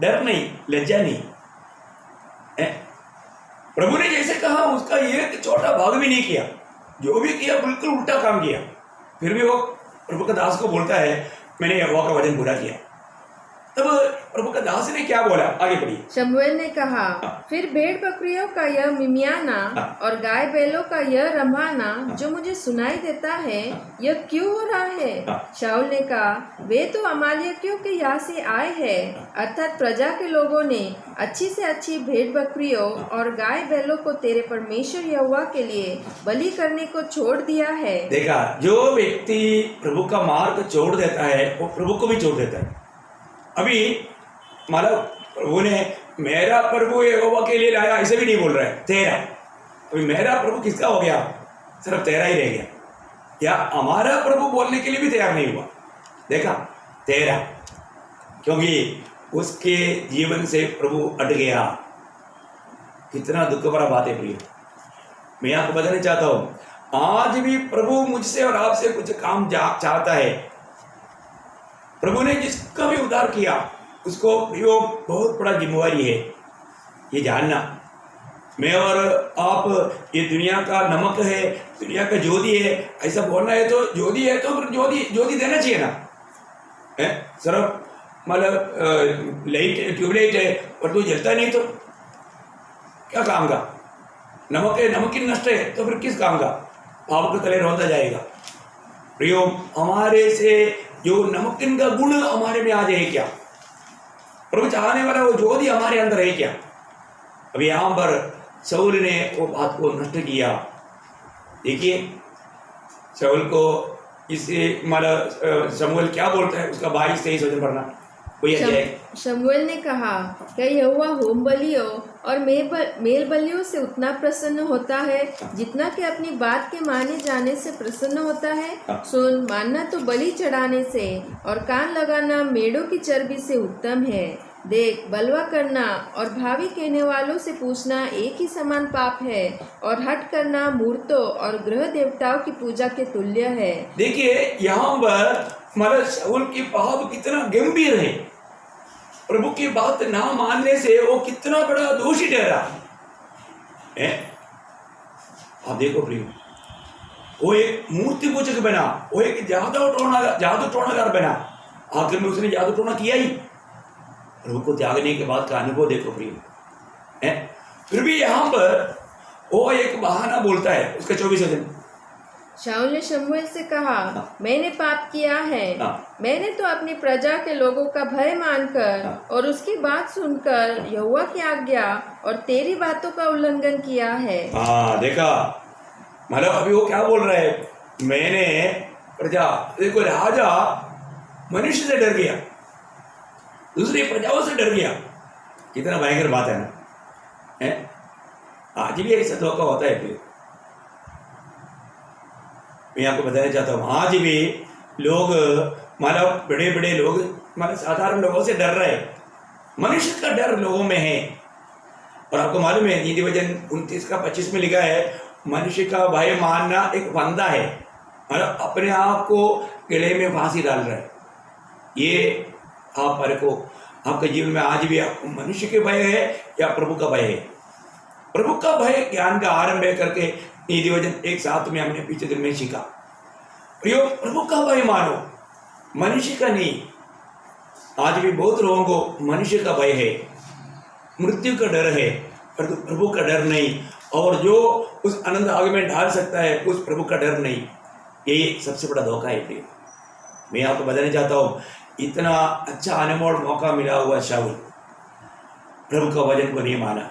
डर नहीं, लज्जा नहीं। प्रभु ने जैसे कहा उसका एक छोटा भाग भी नहीं किया, जो भी किया बिल्कुल उल्टा काम किया। फिर भी वो प्रभु का दास को बोलता है, मैंने यहोवा का वचन पूरा किया। तब प्रभु का दास ने क्या बोला, आगे पढ़िए। शमूएल ने कहा, फिर भेड़ बकरियों का यह मिमियाना और गाय बैलों का यह रंभाना जो मुझे सुनाई देता है, यह क्यों हो रहा है? शाऊल ने कहा, वे तो अमालेकियों के यहाँ से आए हैं, अर्थात प्रजा के लोगों ने अच्छी से अच्छी भेड़ बकरियों और गाय बैलों को तेरे परमेश्वर यहोवा के लिए बलि करने को छोड़ दिया है। देखा, जो व्यक्ति प्रभु का मार्ग छोड़ देता है वो प्रभु को भी छोड़ देता है। अभी मतलब प्रभु ने मेरा प्रभु यहोवा के लिए लाया ऐसे भी नहीं बोल रहा है, तेरा। अभी मेरा प्रभु किसका हो गया? सिर्फ तेरा ही रह गया, या हमारा प्रभु बोलने के लिए भी तैयार नहीं हुआ। देखा, तेरा, क्योंकि उसके जीवन से प्रभु अट गया। कितना दुख भरा बात है प्रिय। मैं आपको बताना चाहता हूं, आज भी प्रभु मुझसे और आपसे कुछ काम चाहता है। प्रभु ने जिसका भी उद्धार किया उसको प्रयोग बहुत बड़ा जिम्मेवारी है, ये जानना। मैं और आप ये दुनिया का नमक है, दुनिया का ज्योति है, ऐसा बोलना है तो ज्योति है तो फिर ज्योति देना चाहिए ना। सिर्फ मतलब लाइट, ट्यूबलाइट है और तू जलता नहीं तो क्या काम का? नमक है, नमकीन नष्ट है तो फिर किस काम का? पाप के तले रोता जाएगा। प्रयोग हमारे से जो नमकीन का गुण हमारे में आ जाए क्या? प्रभु चाहने वाला वो ज्योति हमारे अंदर है क्या? अभी यहाँ पर शाऊल ने वो बात को नष्ट किया। देखिए, शाऊल को इसे मतलब शमूएल क्या बोलता है, उसका 22-23 वचन पढ़ना कोई अध्याय। शमूएल ने कहा, क्या यहोवा होम बलियों और मेल बलियों से उतना प्रसन्न होता है जितना कि अपनी बात के माने जाने से प्रसन्न होता है? सुन, मानना तो बलि चढ़ाने से और कान लगाना मेढ़ों की चर्बी से उत्तम है। देख, बलवा करना और भावी कहने वालों से पूछना एक ही समान पाप है, और हट करना मूर्तों और ग्रह देवताओं की पूजा के तुल्य है। देखिए, यहाँ पर मतलब शाऊल की पाप कितना गंभीर है। प्रभु की बात ना मानने से वो कितना बड़ा दोषी ठहरा है। आप देखो प्रिय, वो एक मूर्ति पूजक बना, वो एक जादू टोनाकार बना, आखिर में उसने जादू टोना किया ही। प्रभु को त्यागने के बाद का अनुभव देखो प्रिय है। फिर भी यहाँ पर वो एक बहाना बोलता है, उसका 24 वचन शाऊल ने शमूएल से कहा, मैंने पाप किया है। हाँ। मैंने तो अपनी प्रजा के लोगों का भय मानकर और उसकी बात सुनकर यहोवा की आज्ञा और तेरी बातों का उल्लंघन किया है। हाँ, देखा, मतलब अभी वो क्या बोल रहा है, मैंने प्रजा, देखो राजा मनुष्य से डर गया, दूसरी प्रजाओं से डर गया। कितना भयंकर बात है ना, है? आज भी ऐसा धोखा होता है। फिर मैं आपको बताना चाहता हूँ, आज भी लोग, मतलब बड़े बड़े लोग, मतलब साधारण लोगों से डर रहे हैं। मनुष्य का डर लोगों में है। और आपको मालूम है, नीति वचन 29:25 में लिखा है, मनुष्य का भय मानना एक फंदा है, मतलब अपने आप को गले में फांसी डाल रहा है। ये आप को आपके जीवन में आज भी आपको मनुष्य के भय है या प्रभु का भय है? प्रभु का भय ज्ञान का आरंभ है करके नीति वचन 1:7 में हमने पीछे दिन में सीखा। प्रभु का भय मानो, मनुष्य का नहीं। आज भी बहुत लोगों को मनुष्य का भय है, मृत्यु का डर है, पर प्रभु का डर नहीं। और जो उस आनंद आग में डाल सकता है, उस प्रभु का डर नहीं। ये सबसे बड़ा धोखा है। प्रिय, मैं आपको बताना चाहता हूँ, इतना अच्छा अनमोल मौका मिला हुआ शाऊल प्रभु का वचन को नहीं माना,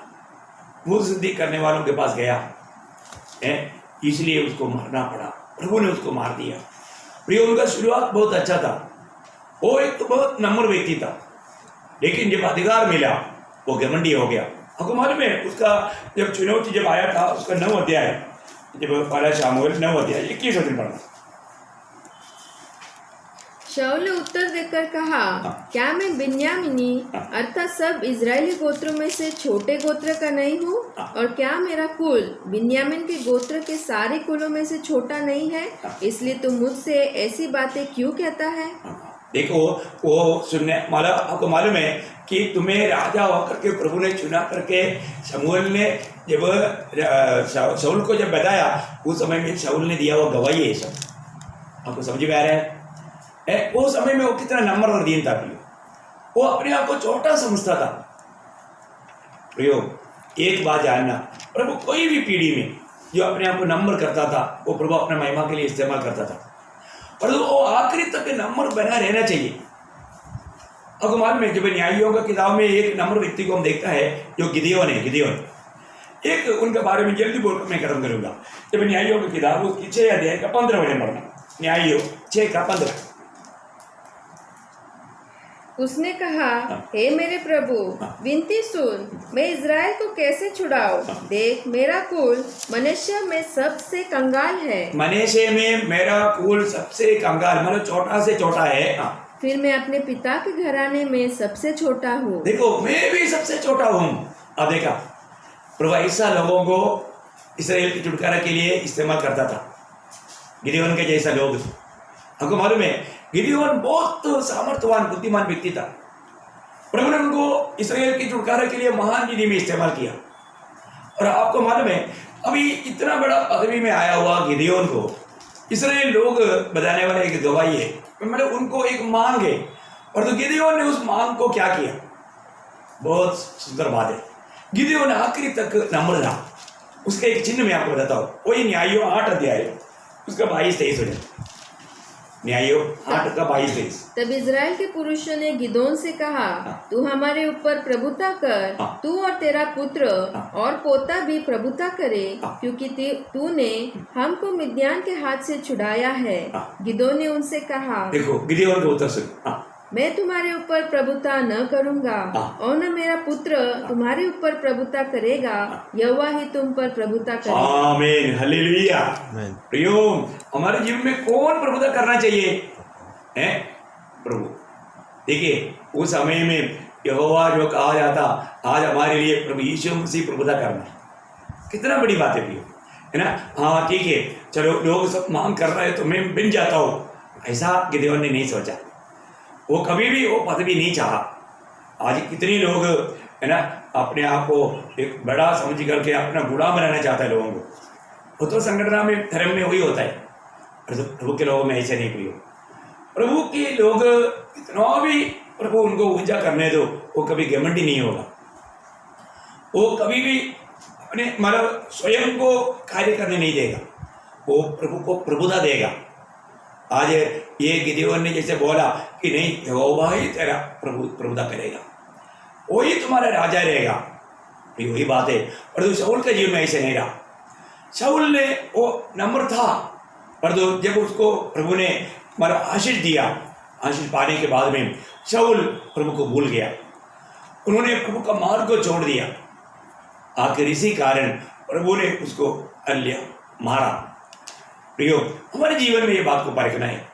वो सिद्धि करने वालों के पास गया है, इसलिए उसको मारना पड़ा। प्रभु ने उसको मार दिया। प्रिय, उनका शुरुआत बहुत अच्छा था, वो एक तो बहुत नम्र व्यक्ति था, लेकिन जब अधिकार मिला वो घमंडी हो गया। आपको मालूम है, उसका जब चुनौती जब आया था, उसका 9 अध्याय, जब पहला शमूएल 9 अध्याय 21 दिन पढ़ना। शाऊल ने उत्तर देकर कहा, क्या मैं बिन्यामीनी अर्थात सब इजरायली गोत्रों में से छोटे गोत्र का नहीं हूँ? और क्या मेरा कुल बिन्यामीन के गोत्र के सारे कुलों में से छोटा नहीं है? इसलिए तुम मुझसे ऐसी बातें क्यों कहता है? देखो, वो सुनने वाला, आपको मालूम है कि तुम्हें राजा होकर के प्रभु ने चुना करके, शमूएल ने जब शाऊल को जब बताया, उस समय में शाऊल ने दिया वो गवाही है। सब आपको समझ में आ रहा है? वो समय में वो कितना नम्र और दीन था। वो अपने आप को छोटा समझता था। प्रयोग, एक बात जानना, प्रभु कोई भी पीढ़ी में जो अपने आप को नम्र करता था, वो प्रभु अपने महिमा के लिए इस्तेमाल करता था। पर वो आखिरी तक नम्र बना रहना चाहिए। आपको मालूम है, जब न्यायियों की किताब में एक नम्र व्यक्ति को हम देखता है, जो गिदयोन है। गिदयोन, एक उनके बारे में जल्दी बोलकर मैं खत्म करूंगा। जब न्यायियों की किताब उसकी 6 अध्याय का 15 वचन पढ़ना, न्यायियों 6:15। उसने कहा, हे मेरे प्रभु, विनती सुन, मैं इज़राइल को कैसे छुड़ाऊं? देख, मेरा कुल मनुष्य में सबसे कंगाल है। मनुष्य में मेरा कुल सबसे कंगाल, मतलब छोटा से छोटा है। फिर मैं अपने पिता के घराने में सबसे छोटा हूँ। देखो, मैं भी सबसे छोटा हूँ। अब देखा, प्रभु ऐसा लोगों को इस्राएल के छुटकारा के लिए इस्तेमाल करता था। गिदयोन के जैसा लोग, आपको मालूम है, गिदयोन बहुत सामर्थ्यवान बुद्धिमान व्यक्ति था। प्रभु ने उनको इस्राएल के छुटकारा के लिए महान विधि में इस्तेमाल किया। और आपको मालूम है, अभी इतना बड़ा पदवी में आया हुआ गिदयोन को इस्राएल लोग बताने वाले एक गवाही है, मतलब उनको एक मांग है। और तो गिदयोन ने उस मांग को क्या किया? बहुत सुंदर बात है। गिदयोन आखिरी तक नम्र रहा। उसका एक चिन्ह मैं आपको बताता हूँ, वही न्यायियों 8 अध्याय उसका 22-23 हो जाए। न्यायियों 8 का 22-23। तब इज़राइल के पुरुषों ने गिदोन से कहा, तू हमारे ऊपर प्रभुता कर, तू और तेरा पुत्र और पोता भी प्रभुता करे, क्योंकि तूने हमको मिद्यान के हाथ से छुड़ाया है। गिदोन ने उनसे कहा, देखो गिदोन का उत्तर सुन, मैं तुम्हारे ऊपर प्रभुता न करूंगा और न मेरा पुत्र तुम्हारे ऊपर प्रभुता करेगा, यहोवा ही तुम पर प्रभुता करेगा। आमीन, हालेलुया। प्रियो, हमारे जीवन में कौन प्रभुता करना चाहिए? है प्रभु। देखिए, उस समय में यहोवा जो कहा जाता, आज हमारे लिए प्रभु यीशु मसीह प्रभुता करना, कितना बड़ी बात है प्रियो, है ना? हाँ ठीक है, चलो लोग सब मांग कर रहे हैं तो मैं बिन जाता हूँ, ऐसा गिदयोन ने नहीं सोचा। वो कभी भी वो पदवी नहीं चाहा। आज कितने लोग, है ना, अपने आप को एक बड़ा समझ करके अपना गुलाम बनाना चाहता है लोगों को। वो तो संगठन में, धर्म में वही होता है। प्रभु के लोगों में ऐसे नहीं प्रियो। प्रभु के लोग इतना भी प्रभु उनको ऊंचा करने दो, वो कभी घमंडी नहीं होगा। वो कभी भी अपने मतलब स्वयं को कार्य करने नहीं देगा। वो प्रभु को प्रभुता देगा। आज ये गिदयोन ने जैसे बोला कि नहीं, यहोवा ही तेरा प्रभुता करेगा, वही तुम्हारा राजा रहेगा, वही बात है। परंतु शाऊल का जीवन में ऐसे नहीं रहा। शाऊल ने वो नम्र था, परंतु जब उसको प्रभु ने आशीष दिया, आशीष पाने के बाद में शाऊल प्रभु को भूल गया, उन्होंने प्रभु का मार्ग को छोड़ दिया। आखिर इसी कारण प्रभु ने उसको अल्लिया मारा। प्रियो, हमारे जीवन में ये बात को परखना है।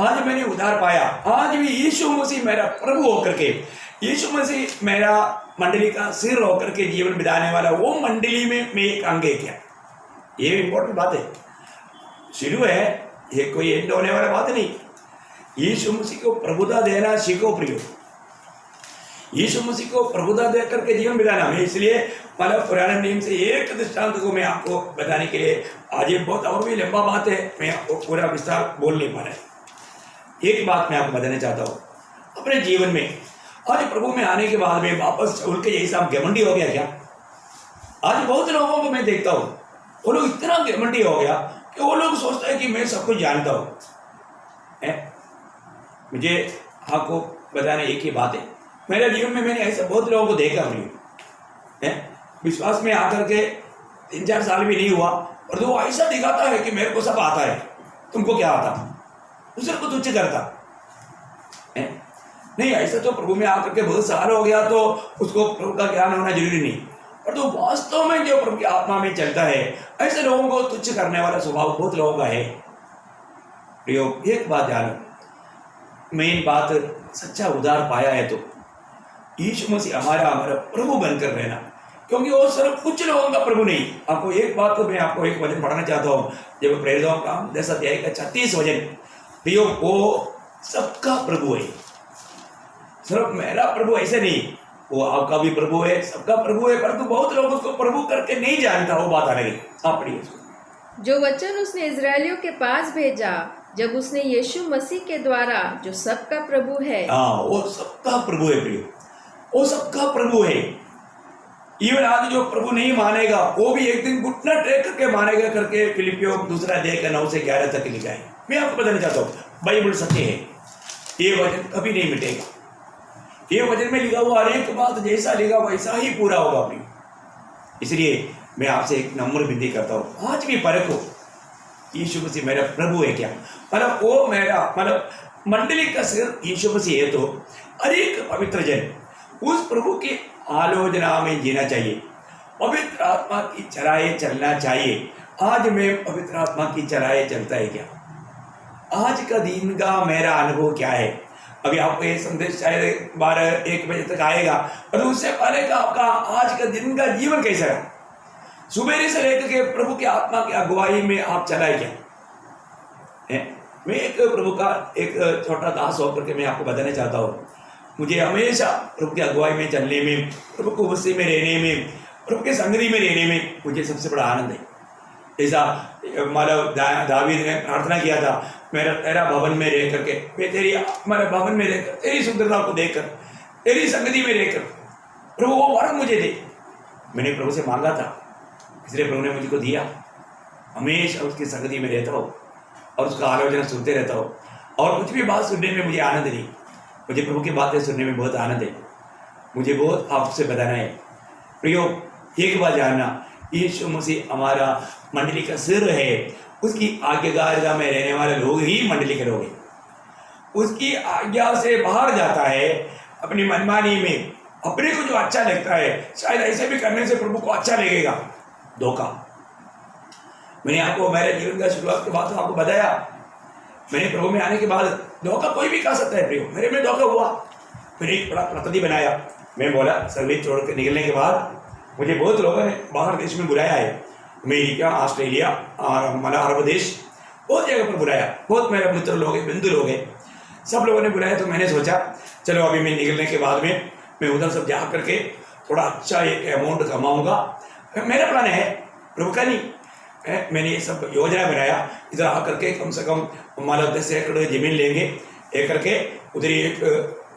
आज मैंने उद्धार पाया, आज भी यीशु मसीह मेरा प्रभु होकर के, यीशु मसीह मेरा मंडली का सिर होकर के जीवन बिताने वाला, वो मंडली में मैं एक अंग है क्या? ये इंपॉर्टेंट बात है। शुरू है, ये कोई एंड होने वाला बात नहीं। यीशु मसीह को प्रभुता देना सीखो प्रियो, यीशु मसीह को प्रभुता दे करके जीवन बिताना। मैं इसलिए पुराने नियम से एक दृष्टांत को मैं आपको बताने के लिए, आज ये बहुत और भी लंबा बात है, मैं आपको पूरा विस्तार बोल नहीं पा रहा। एक बात मैं आपको बताना चाहता हूँ, अपने जीवन में आज प्रभु में आने के बाद में वापस शाऊल के जैसा घमंडी हो गया क्या? आज बहुत लोगों को मैं देखता हूँ, वो लोग इतना घमंडी हो गया कि वो लोग सोचते हैं कि मैं सब कुछ जानता हूँ। मुझे आपको बताना एक ही बात है, मेरे जीवन में मैंने ऐसे बहुत लोगों को देखा है, विश्वास में आकर के 3-4 साल भी नहीं हुआ, और वो ऐसा दिखाता है कि मेरे को सब आता है, तुमको क्या आता, दूसरे को तुच्छ करता है। नहीं, ऐसा तो प्रभु में आकर के बहुत साल हो गया तो उसको प्रभु का ज्ञान होना जरूरी नहीं, और तो वास्तव में जो प्रभु की आत्मा में चलता है, ऐसे लोगों को तुच्छ करने वाला स्वभाव बहुत लोगों का है। प्रयोग एक बात जानो, मेन बात, सच्चा उद्धार पाया है तो यीशु मसीह हमारा प्रभु बनकर रहना, क्योंकि वो सिर्फ कुछ लोगों का प्रभु नहीं। आपको एक बात तो मैं आपको एक वचन पढ़ना चाहता हूँ, जब प्रेरितों का 10 अध्याय का 36 वचन, प्रियो वो सबका प्रभु है, सिर्फ मेरा प्रभु ऐसे नहीं, वो आपका भी प्रभु है, सबका प्रभु है, परंतु बहुत लोग उसको प्रभु करके नहीं जानता, वो बात अलग है। आप पढ़िए। जो वचन उसने इजरायलियों के पास भेजा, जब उसने यीशु मसीह के द्वारा, जो सबका प्रभु है। हाँ, वो सबका प्रभु है प्रियो, वो सबका प्रभु है। इवन आज जो प्रभु नहीं मानेगा, वो भी एक दिन घुटना टेक करके मानेगा करके फिलिपियों 2 अध्याय का 9 से 11 तक लिखा है। मैं आपको बताना चाहता हूँ, बाइबल सत्य है, ये वचन कभी नहीं मिटेगा। ये वचन में लिखा हुआ हर एक बात जैसा लिखा वैसा ही पूरा होगा प्रियो। इसलिए मैं आपसे एक नम्र विनती करता हूँ, आज भी परखो यीशु मसीह मेरा प्रभु है क्या? वो मेरा मंडली का सिर यीशु मसीह है, तो हर एक पवित्र जन उस प्रभु की आलोचना में जीना चाहिए, पवित्र आत्मा की चराए चलना चाहिए। आज मैं पवित्र आत्मा की चराए चलता है क्या? आज का दिन का मेरा अनुभव क्या है? अभी आपको ये संदेश शायद 12-1 बजे तक आएगा, पर उससे पहले का आपका आज का दिन का जीवन कैसा है? सुबह से लेकर के प्रभु की आत्मा की अगुवाई में आप चलाए क्या है? मैं एक प्रभु का एक छोटा दास होकर के मैं आपको बताना चाहता हूँ, मुझे हमेशा प्रभु की अगुवाई में चलने में, प्रभु को मसीह में रहने में, प्रभु के संगति में रहने में मुझे सबसे बड़ा आनंद है। ऐसा दावीद ने प्रार्थना किया था, मेरा तेरा भवन में रह करके, मैं तेरी भवन में रहकर, तेरी सुंदरता को देखकर, तेरी संगति में रहकर प्रभु वो वरदान मुझे दे। मैंने प्रभु से मांगा था, इसलिए प्रभु ने मुझको दिया। हमेशा उसकी संगति में रहता हूँ और उसका आलोचना सुनते रहता हूँ, और कुछ भी बात सुनने में मुझे आनंद नहीं, मुझे प्रभु की बातें सुनने में बहुत आनंद है। मुझे बहुत आपसे बताना है प्रियो, एक बात जानना, यीशु मसीह हमारा मंडली का सिर है, उसकी आज्ञाकारिता में रहने वाले लोग ही मंडली के लोग हैं। उसकी आज्ञा से बाहर जाता है, अपनी मनमानी में अपने को जो अच्छा लगता है, शायद ऐसे भी करने से प्रभु को अच्छा लगेगा, धोखा। मैंने आपको मेरे जीवन का शुरुआत के बाद आपको बताया, मैंने प्रभु में आने के बाद धोखा कोई भी खा सकता है प्रियो, मेरे में धोखा हुआ। मैंने एक बड़ा प्रतिनिधि बनाया, मैं बोला सर्विस छोड़ कर निकलने के बाद मुझे बहुत लोगों ने बाहर देश में बुलाया है, अमेरिका, ऑस्ट्रेलिया और अरब देश, बहुत जगह पर बुलाया। बहुत मेरे मित्र लोग हैं, बंधु लोग हैं, सब लोगों ने बुलाया। तो मैंने सोचा चलो अभी मैं निकलने के बाद में मैं उधर सब जा करके थोड़ा अच्छा एक अमाउंट कमाऊँगा, मेरा प्लान है, प्रभु का नहीं। मैंने ये सब योजना बनाया, इधर आकर के कम से कम 10 एकड़ जमीन लेंगे, एक करके उधर एक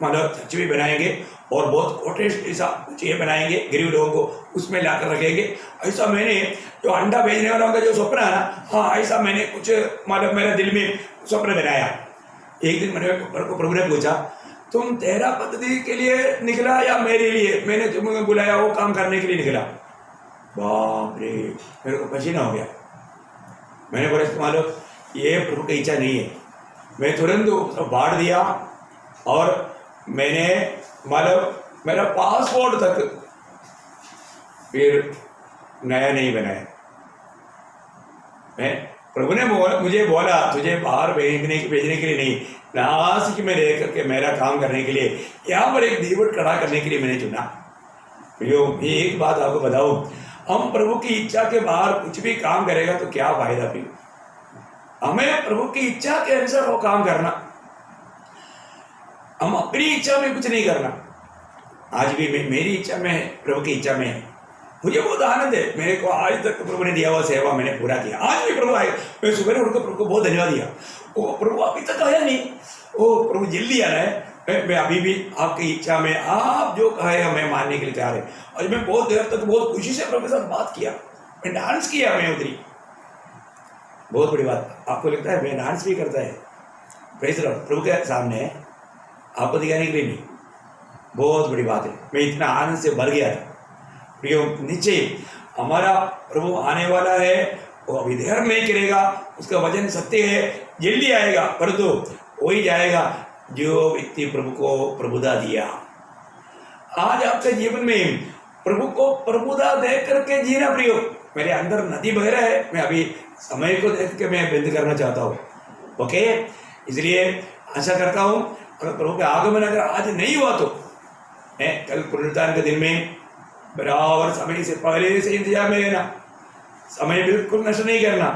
मतलब चर्च भी बनाएंगे और बहुत कोटेज ऐसा कुछ ये बनाएंगे, गरीब लोगों को उसमें लाकर रखेंगे। ऐसा मैंने जो अंडा भेजने वालों का जो स्वप्न है ना, हाँ ऐसा मैंने कुछ मतलब मेरे दिल में स्वप्न बनाया। एक दिन मैंने प्रभु ने पूछा, तुम तेरा पद्धति के लिए निकला या मेरे लिए? मैंने तुम्हें बुलाया वो काम करने के लिए निकला। बाप रे, मेरे को पसीना हो गया। मैंने बोला तुम्हारा ये प्रभु की इच्छा नहीं है। मैं तुरंत बांट दिया और मैंने मतलब मेरा पासपोर्ट तक फिर नया नहीं बनाया। मैं प्रभु ने मुझे बोला तुझे बाहर भेजने के लिए नहीं, नासिक में रह करके मेरा काम करने के लिए, यहाँ पर एक दीवट खड़ा करने के लिए मैंने चुना। यो एक बात आपको बताऊं, हम प्रभु की इच्छा के बाहर कुछ भी काम करेगा तो क्या फायदा फिर? हमें प्रभु की इच्छा के अनुसार वो काम करना, हम अपनी इच्छा में कुछ नहीं करना। आज भी मेरी इच्छा में है, प्रभु की इच्छा में है। मुझे बहुत आनंद है, मेरे को आज तक प्रभु ने दिया हुआ सेवा मैंने पूरा किया। आज भी प्रभु आए, मैं सुबह उठकर प्रभु को बहुत धन्यवाद दिया। वो प्रभु अभी तक आया नहीं, वो प्रभु जल्दी आ रहा है। मैं अभी भी आपकी इच्छा में, आप जो कहेगा मैं मानने के लिए तैयार है। और मैं बहुत देर तक बहुत खुशी से प्रभु के साथ बात किया, मैं डांस किया, मैं उतरी। बहुत बड़ी बात, आपको लगता है मैं डांस भी करता है प्रेज़ द लॉर्ड प्रभु के सामने, आपको दिखाने के लिए नहीं। बहुत बड़ी बात है, मैं इतना आनंद से भर गया था। नीचे हमारा प्रभु आने वाला है, वो अभी देर नहीं करेगा, उसका वचन सत्य है, जल्दी आएगा, परंतु वही जाएगा जो व्यक्ति प्रभु को प्रभुता दिया। आज आपके जीवन में प्रभु को प्रभुता देख करके जीना प्रियो। मेरे अंदर नदी बह रहा है, मैं अभी समय को देख के मैं बंद करना चाहता हूँ। ओके, इसलिए आशा करता हूँ अगर प्रभु का आगमन अगर आज नहीं हुआ तो कल पुनरुत्थान के दिन में बराबर समय से पहले से इंतजार में रहना, समय बिल्कुल नष्ट नहीं करना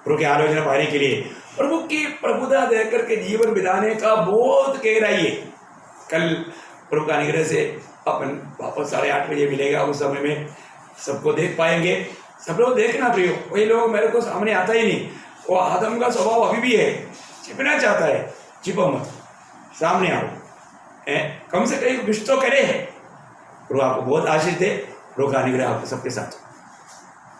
प्रभु की आलोचना पाने के लिए। प्रभु की प्रभुता देख करके जीवन बिताने का बहुत गहराई है। कल प्रभु का अनुग्रह से अपन वापस 8:30 बजे मिलेगा, उस समय में सबको देख पाएंगे। सब लोग देखना प्रियो, वही लोग मेरे को सामने आता ही नहीं, वो आदम का स्वभाव अभी भी है, छिपना चाहता है। छिपो मत, सामने आओ, कम से कम कुछ तो करे। प्रभु आपको बहुत आशीष दे, प्रभु का अनुग्रह आपके सबके साथ।